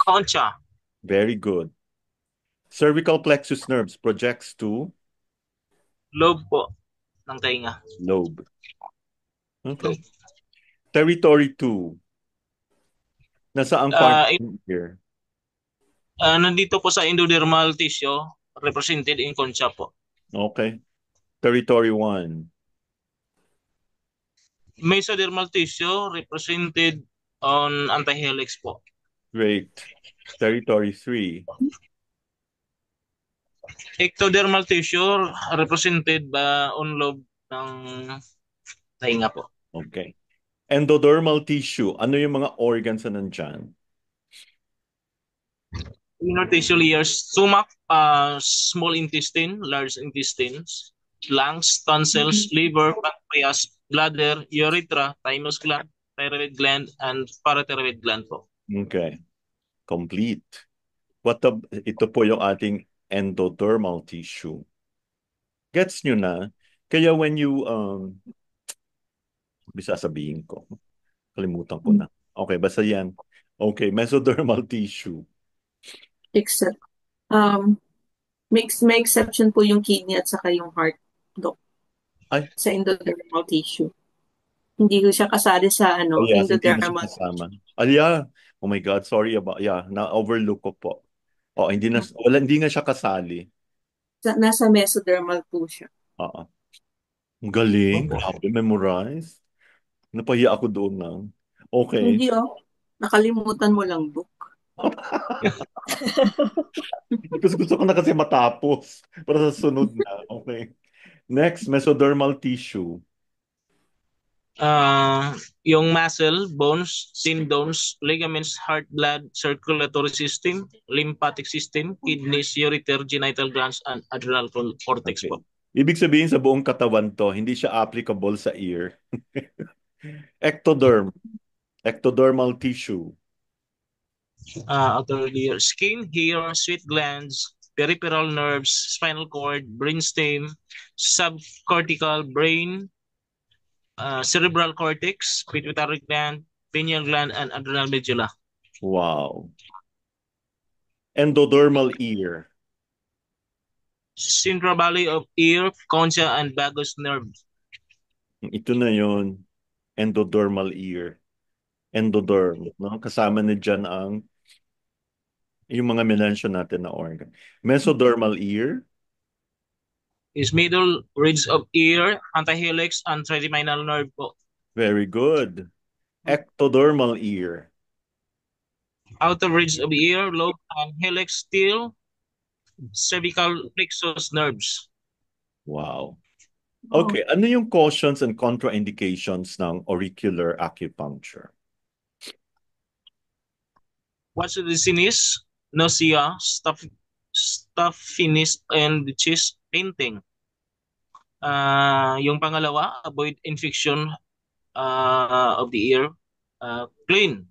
Concha.
Very good. Cervical plexus nerves projects to?
Lobe po ng tainga.
Lobe. Okay. Territory 2. Nasaan part here?
Nandito po sa endodermal tissue, represented in concha po.
Okay. Territory 1.
Mesodermal tissue, represented on antihelix po.
Great. Territory 3.
Ectodermal tissue, represented on lobe ng tainga po.
Okay. Endodermal tissue, ano yung mga organs na nandyan?
Inner tissue layers, stomach, small intestine, large intestines, lungs, tonsils, liver, pancreas, bladder, urethra, thymus gland, thyroid gland, and parathyroid gland po.
Okay. Complete. Ito po yung ating endodermal tissue. Gets nyo na? Kaya when you, sasabihin ko. Kalimutan ko na. Okay, basta yan. Okay, mesodermal tissue.
Except, may exception po yung kidney at saka yung heart, Doc.
Ay.
Sa endodermal tissue. Hindi ko siya kasali sa endodermal.
Oh my God, sorry about, na-overlook ko po. Hindi nga siya kasali.
Nasa mesodermal po siya.
Oo. Ang galing. Grabe, memorize. Napahiya ako doon na. Okay.
Hindi nakalimutan mo lang, Doc.
Gusto ko na kasi matapos para sa sunod na. Okay. Next, mesodermal tissue.
Yung muscle, bones, tendons, ligaments, heart, blood, circulatory system, lymphatic system, kidneys, ureter, genital glands, and adrenal cortex po.
Ibig sabihin sa buong katawan to, hindi siya applicable sa ear. Ectodermal tissue.
Outer layer, skin, hair, sweat glands, peripheral nerves, spinal cord, brainstem, subcortical brain, cerebral cortex, pituitary gland, pineal gland, and adrenal medulla.
Wow. Endodermal ear.
Central valley of ear, concha, and vagus nerve.
Ito na yun. Endodermal ear. Endoderm. No? Kasama na dyan yung mga mention natin na organ. Mesodermal ear.
Is middle ridge of ear, antihelix, and trigeminal nerve po.
Very good. Ectodermal ear.
Outer ridge of ear, lobe, and helix, still cervical plexus nerves.
Wow. Okay, ano yung cautions and contraindications ng auricular acupuncture?
What's the disease? Nausea, stuffiness, and chest painting. Yung pangalawa, avoid infection of the ear, clean.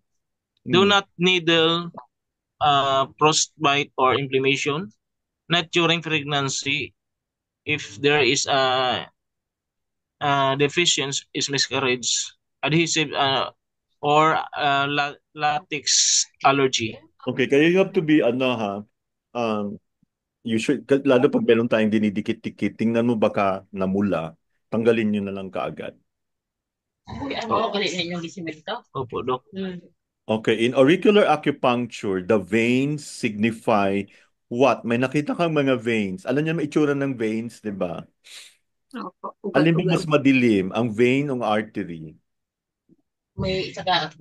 Do
Mm.
not needle, frostbite or inflammation. Not during pregnancy. If there is a deficiency, is miscarriage, adhesive, or latex allergy.
Okay, kaya you have to be um, lalo pag meron tayong dinidikit-dikit, tingnan mo baka namula, tanggalin nyo na lang kaagad.
Opo, Dok.
Okay, in auricular acupuncture, the veins signify what? May nakita kang mga veins. Alam niyo may itsura ng veins, di ba?
Opo,
Alin ba
ugat-ugat.
mas madilim, ang vein o artery?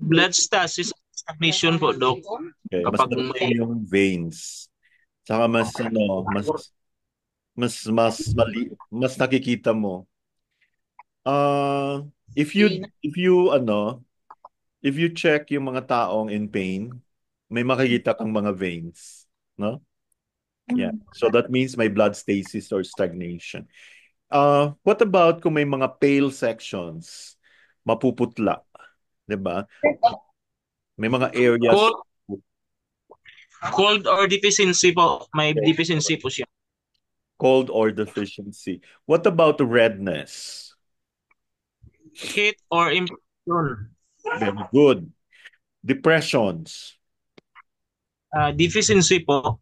Blood stasis stagnation po, Dok.
Okay, mas
Kapag
madilim
may
yung veins. Saka mas nakikita mo. If you check yung mga taong in pain, may makikita kang mga veins, no? Yeah. So that means may blood stasis or stagnation. What about kung may mga pale sections? Mapuputla, 'di ba? May mga areas
cold, cold or deficiency po, may deficiency po siya.
cold or deficiency. What about redness?
Heat or infection,
Very good. Depressions.
deficiency po.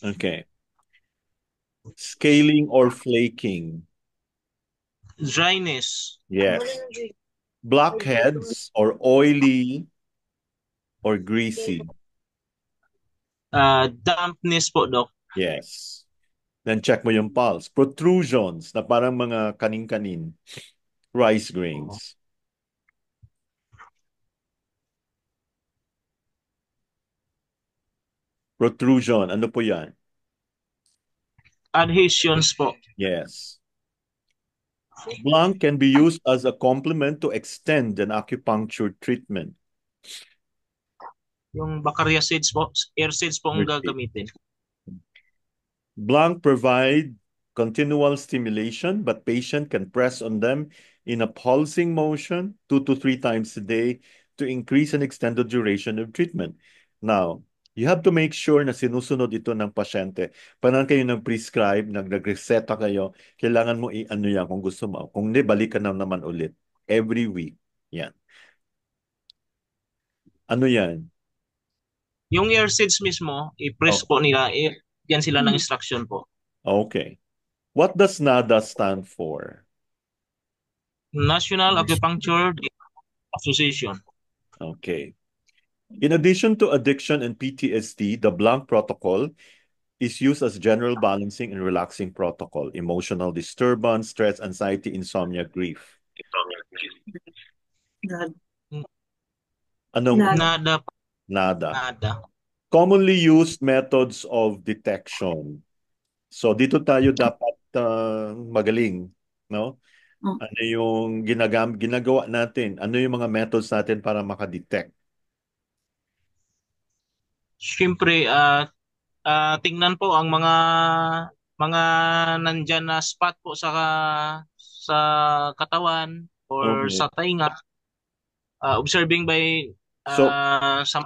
Okay. Scaling or flaking.
Dryness,
Yes. Blackheads or oily or greasy.
dampness po, Dok.
Yes. Then check mo yung pulse. Protrusions na parang mga kanin-kanin. Rice grains. Protrusion, ano po yan?
Adhesions po.
Yes. Blank can be used as a complement to extend an acupuncture treatment.
Yung Baccaria seeds po, air seeds po ang gagamitin.
Blank provide continual stimulation, but patient can press on them in a pulsing motion 2 to 3 times a day to increase and extend the duration of treatment. Now, you have to make sure na sinusunod ito ng pasyente. Parang kayo nag-prescribe, nag-reseta kayo, kailangan mo i-ano yan kung gusto mo. Kung hindi, balik ka na naman ulit. Every week. Yan. Ano yan?
Yung air seeds mismo, i-press po nila, yan sila ng instruction po.
Okay. What does NADA stand for?
National Acupuncture Association.
Okay. In addition to addiction and PTSD, the Blank protocol is used as general balancing and relaxing protocol, emotional disturbance, stress, anxiety, insomnia, grief. Anong
Nada.
nada? Commonly used methods of detection. So dito tayo dapat magaling, no? Ano yung ginagawa natin? Ano yung mga methods natin para makadetect?
Siyempre, tingnan po ang mga nandyan na spot po sa katawan or
Okay.
sa tainga, observing by
So,
some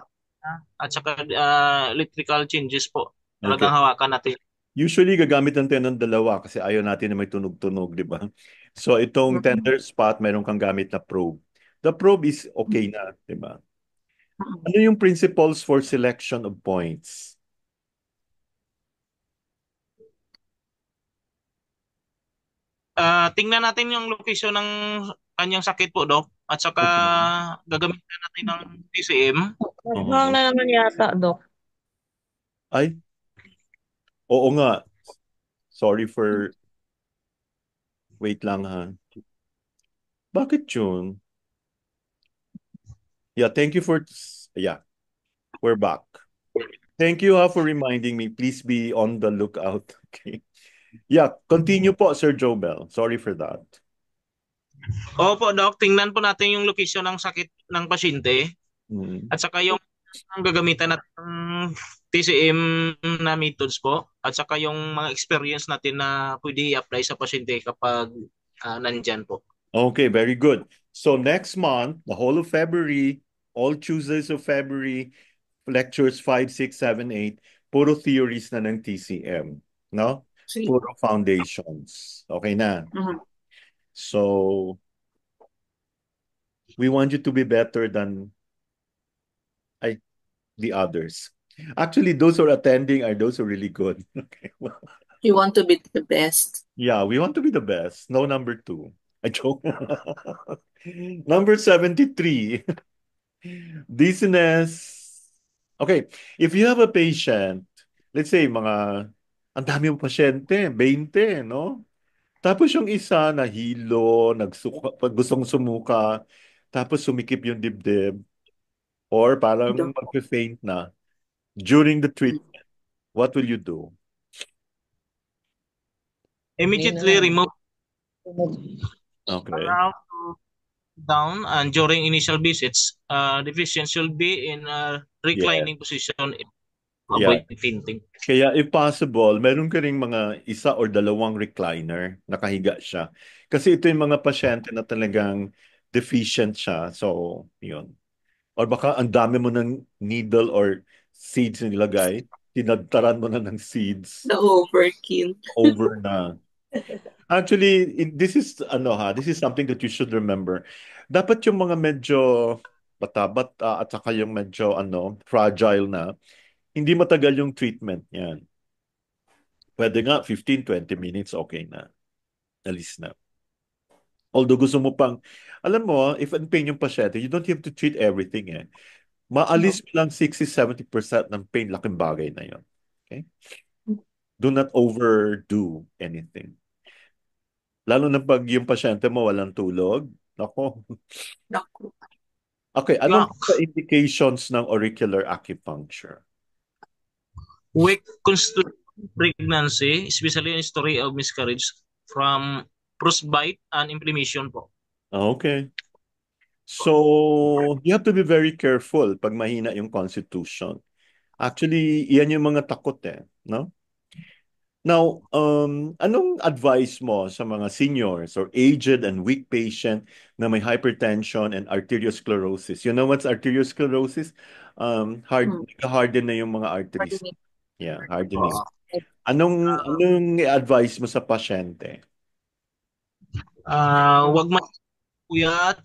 at saka electrical changes po.
okay.
Talagang hawakan natin.
Usually gagamit natin ng dalawa kasi ayaw natin na may tunog-tunog, di ba? So itong tender spot, meron kang gamit na probe. The probe is okay na, di ba? Ano yung principles for selection of points?
Tingnan natin yung location ng kanyang sakit po, Doc. At saka gagamitin natin ng PCM.
Nagbuhang na naman yata, Dok.
Ay? Oo nga. Sorry for... Wait lang ha. Bakit yun? Yeah, thank you for... Yeah, we're back. Thank you for reminding me. Please be on the lookout. Okay. Yeah, continue po, Sir Jobel. Sorry for that.
Opo, Doc. Tingnan po natin yung location ng sakit ng pasyente. At saka yung gagamitan natin ng TCM na methods po. At saka yung mga experience natin na pwede i-apply sa pasyente kapag nandyan po.
Okay, very good. So next month, the whole of February, all Tuesdays of February, lectures 5, 6, 7, 8, puro theories na ng TCM, no?
Sige.
Puro foundations. Okay na.
Mhm.
So we want you to be better than the others. Actually, those who are attending are those who are really good. Okay.
You want to be the best.
Yeah, we want to be the best. No number 2. I joke. Number 73. Dizziness. Okay, if you have a patient, let's say ang dami mong pasyente, 20, no? Tapos yung isa nahilo, pag gustong sumuka, tapos sumikip yung dibdib, or parang
Dok.
magpe-faint na during the treatment, what will you do?
Immediately remove
Okay.
around down, and during initial visits, the patient should be in a reclining position to
Yeah.
avoid fainting.
Kaya if possible, meron ka ring mga isa or dalawang recliner, nakahiga siya. Kasi ito yung mga pasyente na talagang deficient siya. So, yun. Or baka ang dami mo ng needle or seeds na nilagay, tinagtaran mo na ng seeds,
The overkill.
over na. Actually, this is this is something that you should remember. Dapat yung mga medyo bata-bata at saka yung medyo fragile na, hindi matagal yung treatment niyan. Pwede nga 15-20 minutes, okay na. Alis na. Although gusto mo pang, alam mo, if in pain yung pasyente, you don't have to treat everything eh. Maalis lang 60-70% ng pain, laking bagay na yun. Okay? Do not overdo anything. Lalo na pag yung pasyente mo walang tulog. Nako.
Naku.
Okay, anong
Yuck.
indications ng auricular acupuncture?
Weak constitution pregnancy, especially in history of miscarriage from frostbite and inflammation po.
Okay. So, you have to be very careful pag mahina yung constitution. Actually, iyan yung mga takot eh, no? Now, anong advice mo sa mga seniors or aged and weak patient na may hypertension and arteriosclerosis? You know what's arteriosclerosis? Harden na yung mga arteries. Yeah, hardening. Anong advice mo sa pasyente?
Wag matuyat,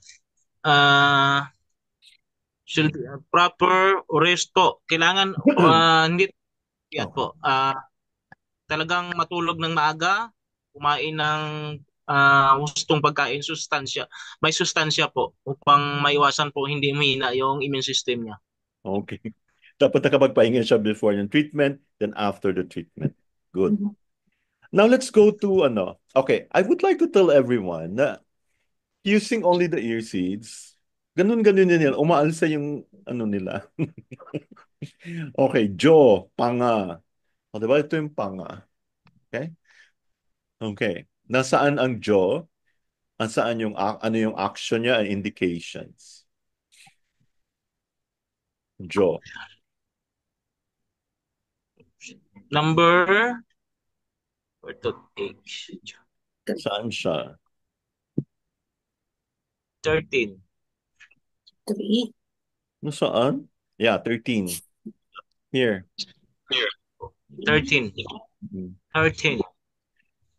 should be a proper rest po. Kailangan hindi tuyat po. Talagang matulog ng maaga, kumain ng gustong pagkain, sustansya. May sustansya po upang maiwasan po hindi mahina yung immune system niya.
Okay. Dapat nakapagpahinga siya before yung treatment, then after the treatment. Good. Now let's go to Okay, I would like to tell everyone na using only the ear seeds, ganun-ganun nila, umaalsa yung nila. Okay, jaw, panga. O, diba? Ito yung panga. Okay? Okay. Nasaan ang jaw? Saan yung, yung action niya and indications? Jaw.
Number 8.
Saan siya?
13.
3.
Nasaan? Yeah, 13. Here.
13. 13.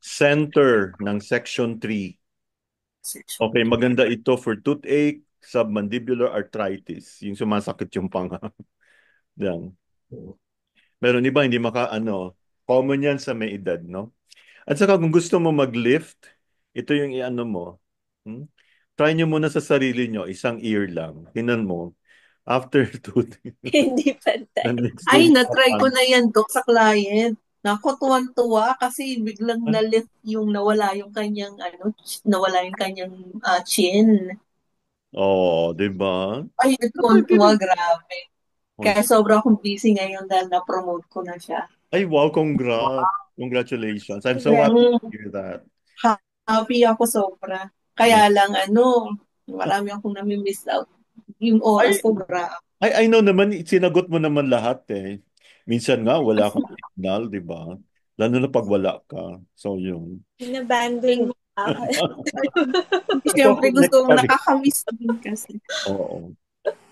Center ng section 3. Okay, maganda ito for toothache, submandibular arthritis, yung sumasakit yung panga. Yan. Meron iba hindi common yan sa may edad, no? At saka kung gusto mo mag-lift, ito yung mo. Try nyo muna sa sarili nyo, isang ear lang. Tingnan mo. After
Hindi pantay.
Ay, na-try ko na yan, Dok, sa client. Naku, tuwan-tuwa kasi biglang na-lift yung nawala yung kanyang chin.
Oh, di ba?
Ay, tuwan-tuwa, grabe. Kaya sobrang akong busy ngayon dahil na-promote ko na siya.
Ay, wow, congratulations. I'm so happy to hear that.
Happy ako sobra. Kaya lang, marami akong nami-miss out. Yung oras ko, grabe.
I know naman, sinagot mo naman lahat eh. Minsan nga, wala kang signal, di ba? Lalo na pag wala ka. So, yun.
Inabandon mo
Siyempre
Next
gusto
pa
mong
rin.
nakakamiss din kasi.
Oo.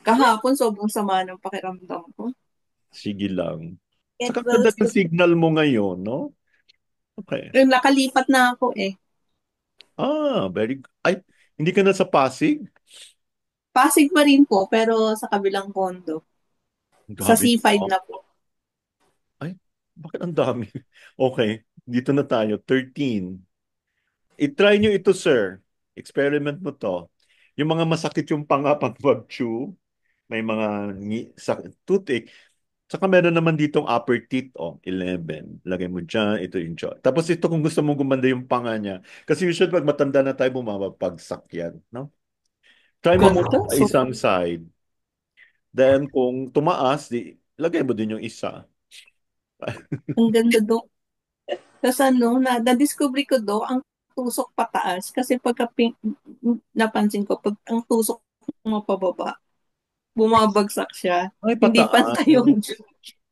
Kahapon sobrang sama ng pakiramdam ko.
Sige lang.
Get
Saka
well
ganda ng
soon.
signal mo ngayon, no? Okay.
Yung nakalipat na ako eh.
Very good. Ay, hindi ka na sa Pasig?
Pasig pa rin po, pero sa kabilang condo. Sa
Grabe.
C5 na po.
Ay, bakit ang dami? Okay, dito na tayo. 13. I-try nyo ito, sir. Experiment mo to. Yung mga masakit yung panga pag chew may mga toothache. Saka meron naman ditong upper teeth, 11. Lagay mo dyan, ito yung jaw. Tapos ito kung gusto mong gumanda yung panga niya. Kasi usually pag matanda na tayo, bumabagsak yan, no? Try mo muna
Ganda.
sa isang side. Then kung tumaas, lagay mo din yung isa.
Ang ganda do. Tapos na-discover ko ang tusok pataas. Kasi napansin ko, pag ang tusok mo pababa, bumabagsak siya.
Ay,
Hindi
pataas.
pantay yung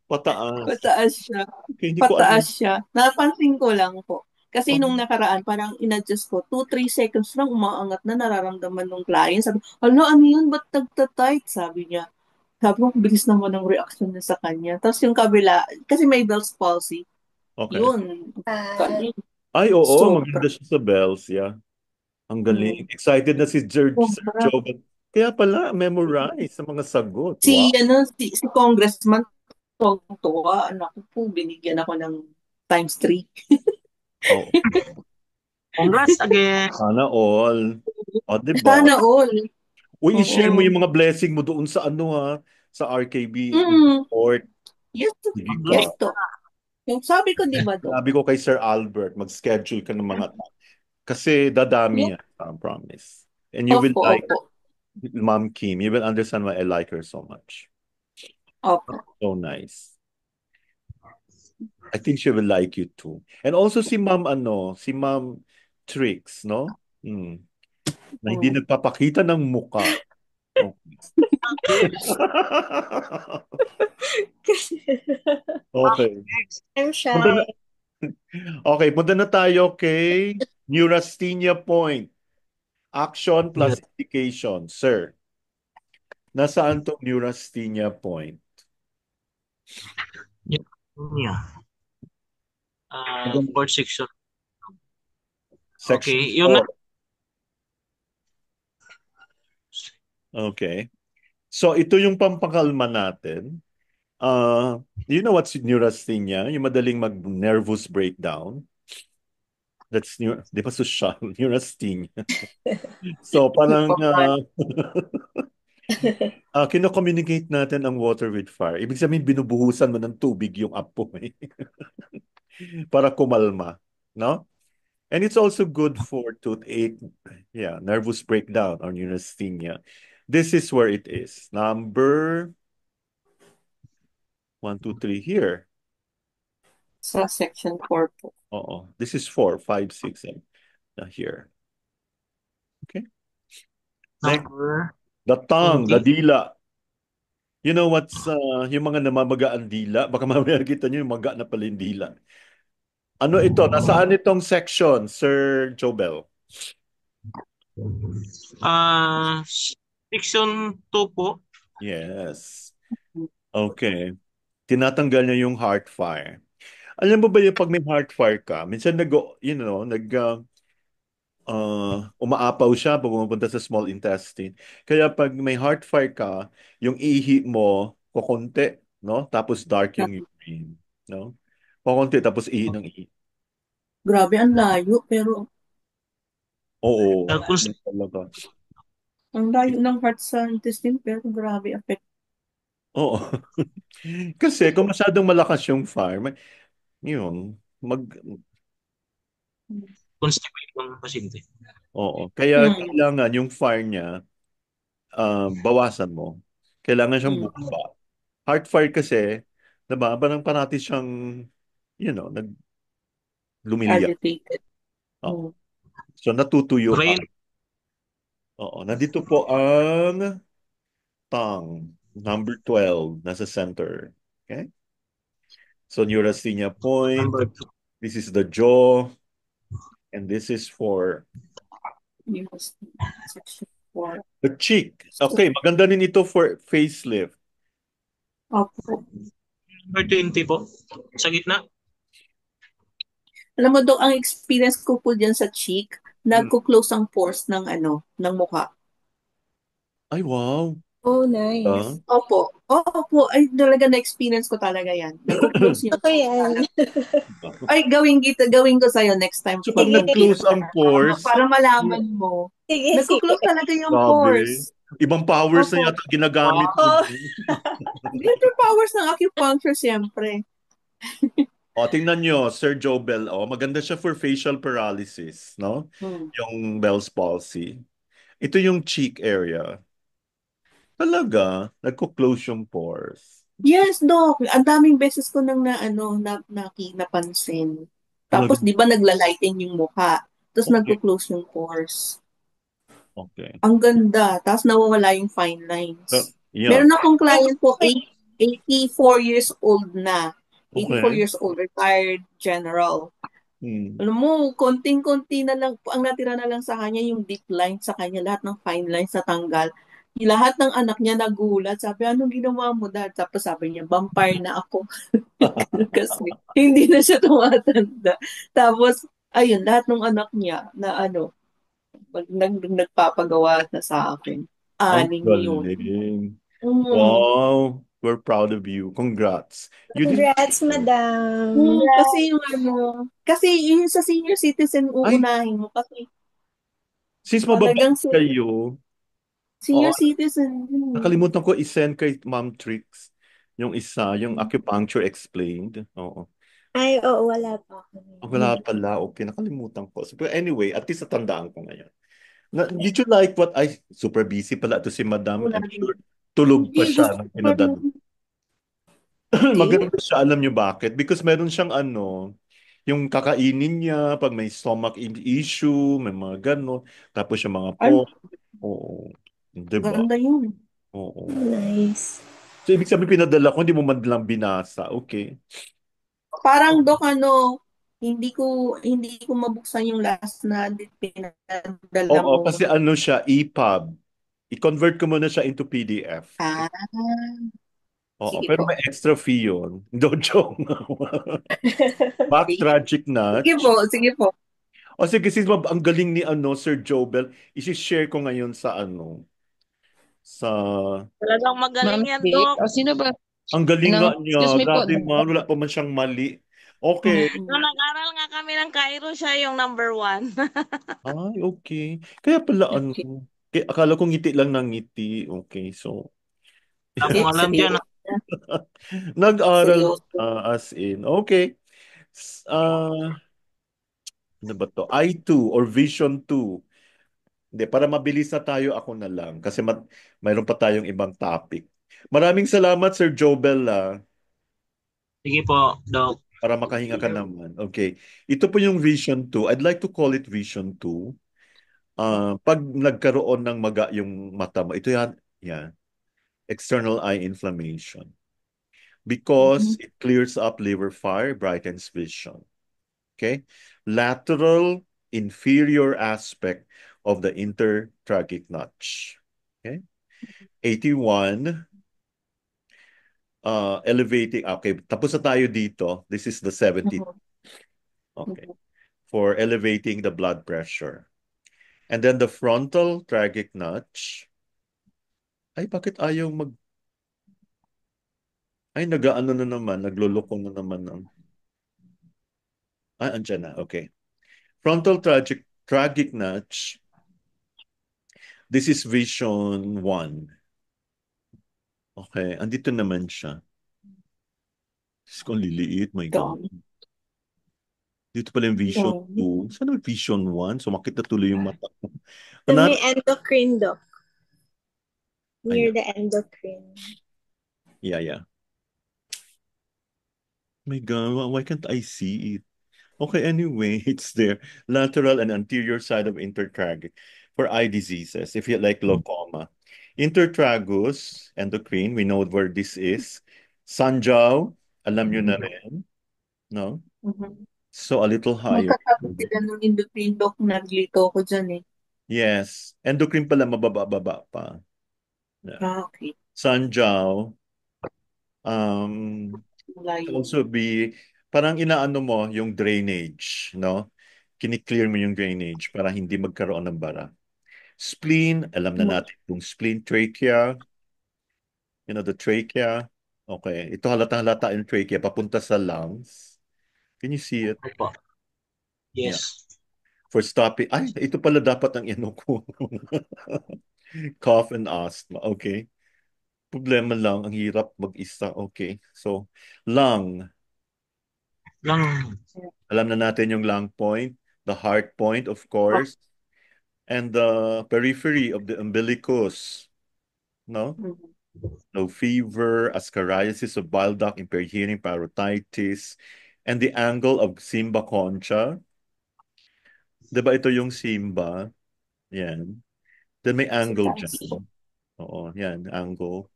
Pataas.
pataas siya.
Okay, hindi ko
Pataas
alam.
siya. Napansin ko lang po. Kasi
Oh,
nung nakaraan, parang in-adjust ko, 2-3 seconds lang umaangat na nararamdaman ng client. Sabi, hala, ano yun? Ba't nagtatight? Sabi niya. Sabi ko, bilis naman ng reaction niya sa kanya. Tapos yung kabila, kasi may Bell's palsy.
okay.
Yun.
Ah,
Ay, oo,
Sobra.
maganda siya sa bells, yeah. Ang galing.
Mm.
Excited na si Sir
Sobra.
Joe. Kaya pala, memorize sa mga sagot.
Si,
Wow.
si Congressman, tuwa. Anak ko po, binigyan ako ng times 3.
Oh,
Congrats again.
sana all. O, diba?
Sana all.
Uy, i-share mo
Oo.
yung mga blessing mo doon sa sa RKB
Mm.
report.
Yes,
Sige
yes
ka.
to. Yung sabi ko, di ba, Dok?
Sabi ko kay Sir Albert, mag-schedule ka ng mga kasi dadami
Yes.
yan, I promise. And you will
Opo,
like
opo.
Ma'am Kim. You will understand why I like her so much.
Opo.
So nice. I think she will like you too. And also si Ma'am Trix, no? Na hindi nagpapakita ng muka. Okay. Okay.
I'm
Punta na,
shy.
okay, punta na tayo kay Neurasthenia Point. Action plus indication. Sir, nasaan tong Neurasthenia Point?
Yeah. Fourth section.
Section
Okay, yun na.
4. Okay. So, ito yung pampakalma natin. You know what's neurasthenia? Yung madaling mag-nervous breakdown. That's di ba social? Neurasthenia. So, parang kino-communicate natin ang water with fire. Ibig sabihin, binubuhusan mo ng tubig yung apoy para kumalma. No? And it's also good for toothache, nervous breakdown or neurasthenia. This is where it is. Number 1, 2, 3 here.
Sa section 4 po.
This is 4, 5, 6, and here. Okay. Next, the tongue, the dila. You know what's yung mga namamaga ang dila? Baka mamaya kita nyo yung maga na pala yung dila. Ano ito? Nasaan itong section, Sir Jobel?
Section 2 po.
Yes. Okay. Tinatanggal niya yung heart fire. Alam mo ba yung pag may heart fire ka, minsan umaapaw siya pag pumupunta sa small intestine. Kaya pag may heart fire ka, yung ihi mo, kukunti, no? Tapos dark yung urine, no? Kukunti, tapos ihi ng ihi.
Grabe, ang layo, pero
Oo.
ang layo ng heart sa intestine, pero grabe effect.
Oo. Kasi kung masyadong malakas yung fire, yun,
constipate ng pasyente.
Oo. Kaya kailangan yung fire niya, bawasan mo. Kailangan siyang bumaba. Heart fire kasi, diba, parang parati siyang, lumilya.
Agitated.
So, natutuyo ka.
Rain.
Oo. Nandito po ang tongue. Number 12. Nasa center. Okay? So, neurasthenia point. This is the jaw. And this is for
Yes. Section 4.
the cheek. Okay, maganda din ito for facelift.
Opo.
Number 20 po. Sa gitna.
Alam mo, Dok, ang experience ko po dyan sa cheek, nagko-close ang pores ng ng mukha.
Ay, wow.
Oh, nice.
Opo. Opo. Ay, talaga na-experience ko talaga yan. Nagko-close yung
Ako yan.
Ay, gawin ko sa'yo next time.
So, pag nag-close ang pores,
Para malaman mo.
Sige,
Nagko-close
sige.
talaga yung
grabe.
pores.
Ibang powers na
Opo.
yata ginagamit mo.
Oh.
Greater powers ng acupuncture, siyempre.
O, tingnan nyo, Sir Jobel. O, maganda siya for facial paralysis, no? Yung Bell's palsy. Ito yung cheek area. Talaga, nagko-close yung pores.
Yes, Doc. Ang daming beses ko nang napansin. Tapos, di ba, nagla-lighten yung mukha. Tapos,
Okay.
nagko-close yung pores.
Okay.
Ang ganda. Tapos, nawawala yung fine lines.
So, yeah.
Meron akong client po, 84 years old na. 84
Okay.
years old, retired general.
Hmm.
Alam mo, konting-konti na lang, ang natira na lang sa kanya yung deep lines sa kanya, lahat ng fine lines natanggal. Lahat ng anak niya nagulat. Sabi, anong ginawa mo, Dad? Tapos sabi niya, vampire na ako. Kasi hindi na siya tumatanda. Tapos, ayun, lahat ng anak niya na nagpapagawa na sa akin.
Ang
Aning yun.
galing.
Mm.
Wow. We're proud of you. Congrats. You did.
Congrats, madam.
Kasi kasi yung sa senior citizen uunahin mo kasi
Since
talagang
mababait kayo,
senior
Oo.
citizen.
nakalimutan ko i-send kay Ma'am Trix yung isa, yung acupuncture explained. Oo.
Ay, oo, wala pa ako.
Wala pala. Okay, nakalimutan ko. So, but anyway, at least natandaan ko ngayon. Did you like what I... Super busy pala to si Madam. I'm sure tulog pa siya nang pinadala. Maganda siya, alam niyo bakit? Because meron siyang yung kakainin niya pag may stomach issue, may mga gano'n. Tapos yung mga
Ay,
Oo. Diba?
ganda yun.
Oo.
Nice.
So, ibig sabihin pinadala ko, hindi mo man lang binasa. Okay.
Parang Dok, hindi ko mabuksan yung last na pinadala
Oo,
mo.
kasi siya, EPUB. I-convert ko muna siya into PDF.
Ah,
Oo,
sige
pero
po.
may extra fee yun. Dojo. Back tragic notch.
Sige po.
O sige, since ang galing ni Sir Jobel, isi-share ko ngayon sa sa...
Talagang magaling yan,
Vic,
Doc.
o sino ba?
Ang galing nga niya.
Excuse me po,
Grabe man, wala pa man siyang mali. Okay.
Nung nag-aral nga kami ng Cairo, siya yung number 1.
Ay, okay. Kaya pala kaya akala ko ngiti lang ng ngiti. Okay, so...
Akong alam dyan.
Nag-aral
Seryoso.
as in. Okay. Ano ba to? I2 or Vision 2. Hindi, para mabilis na tayo, ako na lang. Kasi mayroon pa tayong ibang topic. Maraming salamat, Sir Jobel,
Sige po, Doc.
para makahinga ka naman. Okay. Ito po yung Vision 2. I'd like to call it Vision 2. Pag nagkaroon ng maga yung mata mo, ito yan. External eye inflammation. Because it clears up liver fire, brightens vision. Okay? Lateral inferior aspect of the intertracheal notch. Okay? 81. Elevating. Okay, tapos na tayo dito. This is the 70. Okay. For elevating the blood pressure. And then the frontal tracheal notch. Ay, bakit ayaw Ay, nagaano na naman, nagluloko na naman ng... Ay, andyan na. Okay. Frontal tracheal notch. This is vision 1. Okay, andito naman siya. Kung liliit, my God. Dito pala yung vision 2. Saan yung vision 1? Sumakit na tuloy yung mata ko.
Sa may endocrine, Doc. Near
Ayan.
the endocrine.
Yeah. My God, why can't I see it? Okay, anyway, it's there. Lateral and anterior side of intertracheal for eye diseases, if you like glaucoma. Intertragus, endocrine, we know where this is. Sanjiao, alam nyo na rin. No? So a little higher.
Matatakot sila ng endocrine doc, naglito ko dyan eh.
Yes. Endocrine pala mababa-baba pa. Yeah.
Okay.
Sanjiao, can
Malayo.
also be, parang inaano mo yung drainage, no? Kini-clear mo yung drainage para hindi magkaroon ng bara. Spleen, alam na natin yung spleen. Trachea, the trachea. Okay. Ito halata-halata yung trachea papunta sa lungs. Can you see it?
Opo. Yes.
For stopping. Ay, ito pala dapat ang ko. Cough and asthma. Okay. Problema lang, ang hirap mag-isa. Okay. So, lung.
Lang.
Alam na natin yung lung point, the heart point, of course, and the periphery of the umbilicus. No? Low fever, ascariasis of bile duct, impaired hearing, parotitis, and the angle of Simba concha. Diba ito yung Simba? Yan. Then may angle dyan. Oo, yan, angle.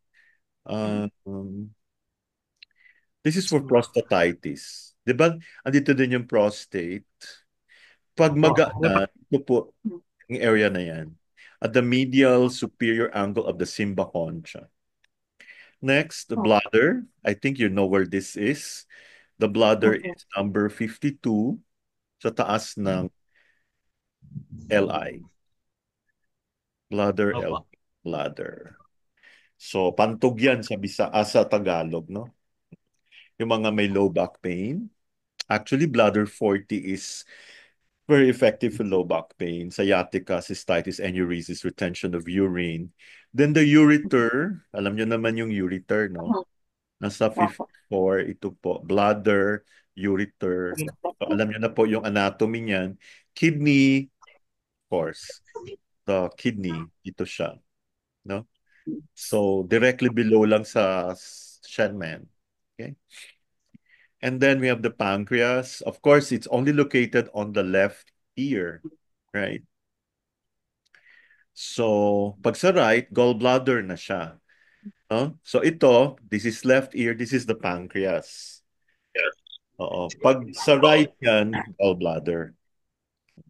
This is for prostatitis. Diba? Andito din yung prostate. Pag maga na, ito po, yung area na yan. At the medial superior angle of the Simba concha. Next, the bladder. I think you know where this is. The bladder is number 52 sa taas ng LI. Bladder, LI. Bladder. So, pantog yan sa Tagalog, no? Yung mga may low back pain. Actually, bladder 40 is very effective for low back pain, sciatica, cystitis, enuresis, retention of urine. Then the ureter, alam nyo naman yung ureter, no? Nasa 54, ito po, bladder, ureter. So, alam nyo na po yung anatomy niyan. Kidney, of course. The kidney, ito siya. No? So, directly below lang sa Shenman. Okay? And then we have the pancreas. Of course, it's only located on the left ear, right? So, pag sa right, gallbladder na siya. So ito, this is left ear, this is the pancreas. Oo. Pag sa right yan, gallbladder.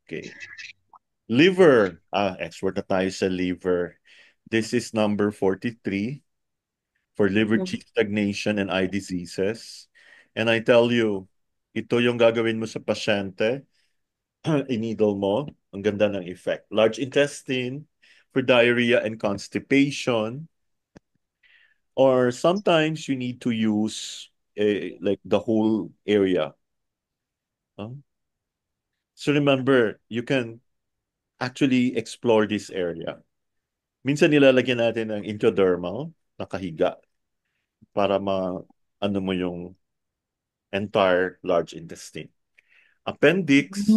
Okay. Liver. Expert na tayo sa liver. This is number 43 for liver cheek stagnation and eye diseases. And I tell you, ito yung gagawin mo sa pasyente. I-needle mo. Ang ganda ng effect. Large intestine for diarrhea and constipation. Or sometimes you need to use like the whole area. So remember, you can actually explore this area. Minsan nilalagyan natin ng intradermal, nakahiga, para ano mo yung entire large intestine. Appendix,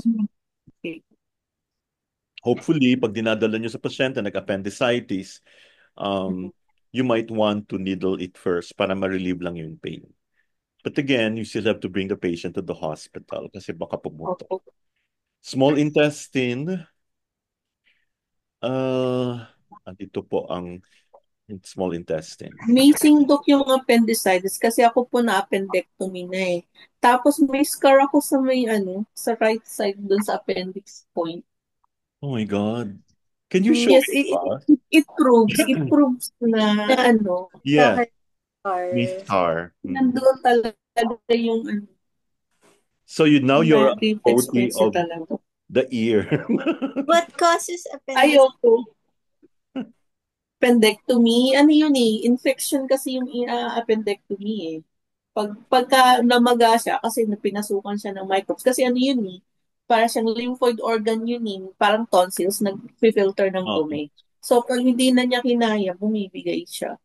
hopefully, pag dinadala nyo sa pasyente, nag-appendicitis, you might want to needle it first para ma-relieve lang yung pain. But again, you still have to bring the patient to the hospital kasi baka pumunta. Small intestine, andito po ang small intestine.
Amazing doc yung appendicitis kasi ako po na-appendectomy na eh. Tapos may scar ako sa sa right side dun sa appendix point.
Oh my God. Can you show
Yes,
it
proves na
Yeah.
Scar.
May scar.
Nandun talaga yung
So you're a devotee of
talaga.
the ear.
What causes appendicitis?
Ayoko. Appendectomy, yun eh, infection kasi yung appendectomy eh. Pagka namaga siya, kasi pinasukan siya ng microbes, kasi yun eh, para siyang lymphoid organ yun eh, parang tonsils, nag-filter ng dumi. So, pag hindi na niya kinaya, bumibigay siya.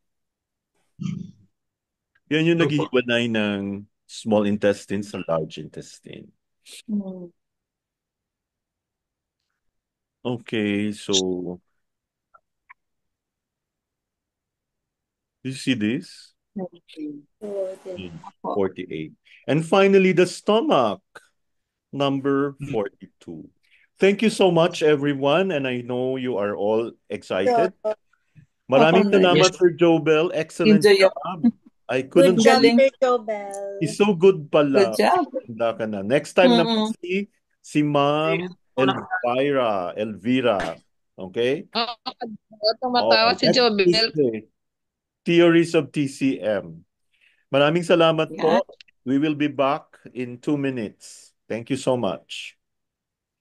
Yan yung naghihiwalay ng small intestine sa large intestine. Okay, so you see this? 48. And finally, the stomach, number 42. Thank you so much, everyone. And I know you are all excited. Maraming salamat, Sir Jobel. Excellent job. I
Good
couldn't
job,
Galing.
Sir Jobel.
He's so good
Good
pala.
job.
Handa ka na. Next time naman
Mm-mm.
si Ma'am Elvira. Okay?
Oo,
Oh,
tumatawa si
next
Jobel.
Tuesday, Theories of TCM. Maraming salamat
Yan.
po. We will be back in 2 minutes. Thank you so much.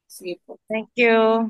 Sige po.
Thank you.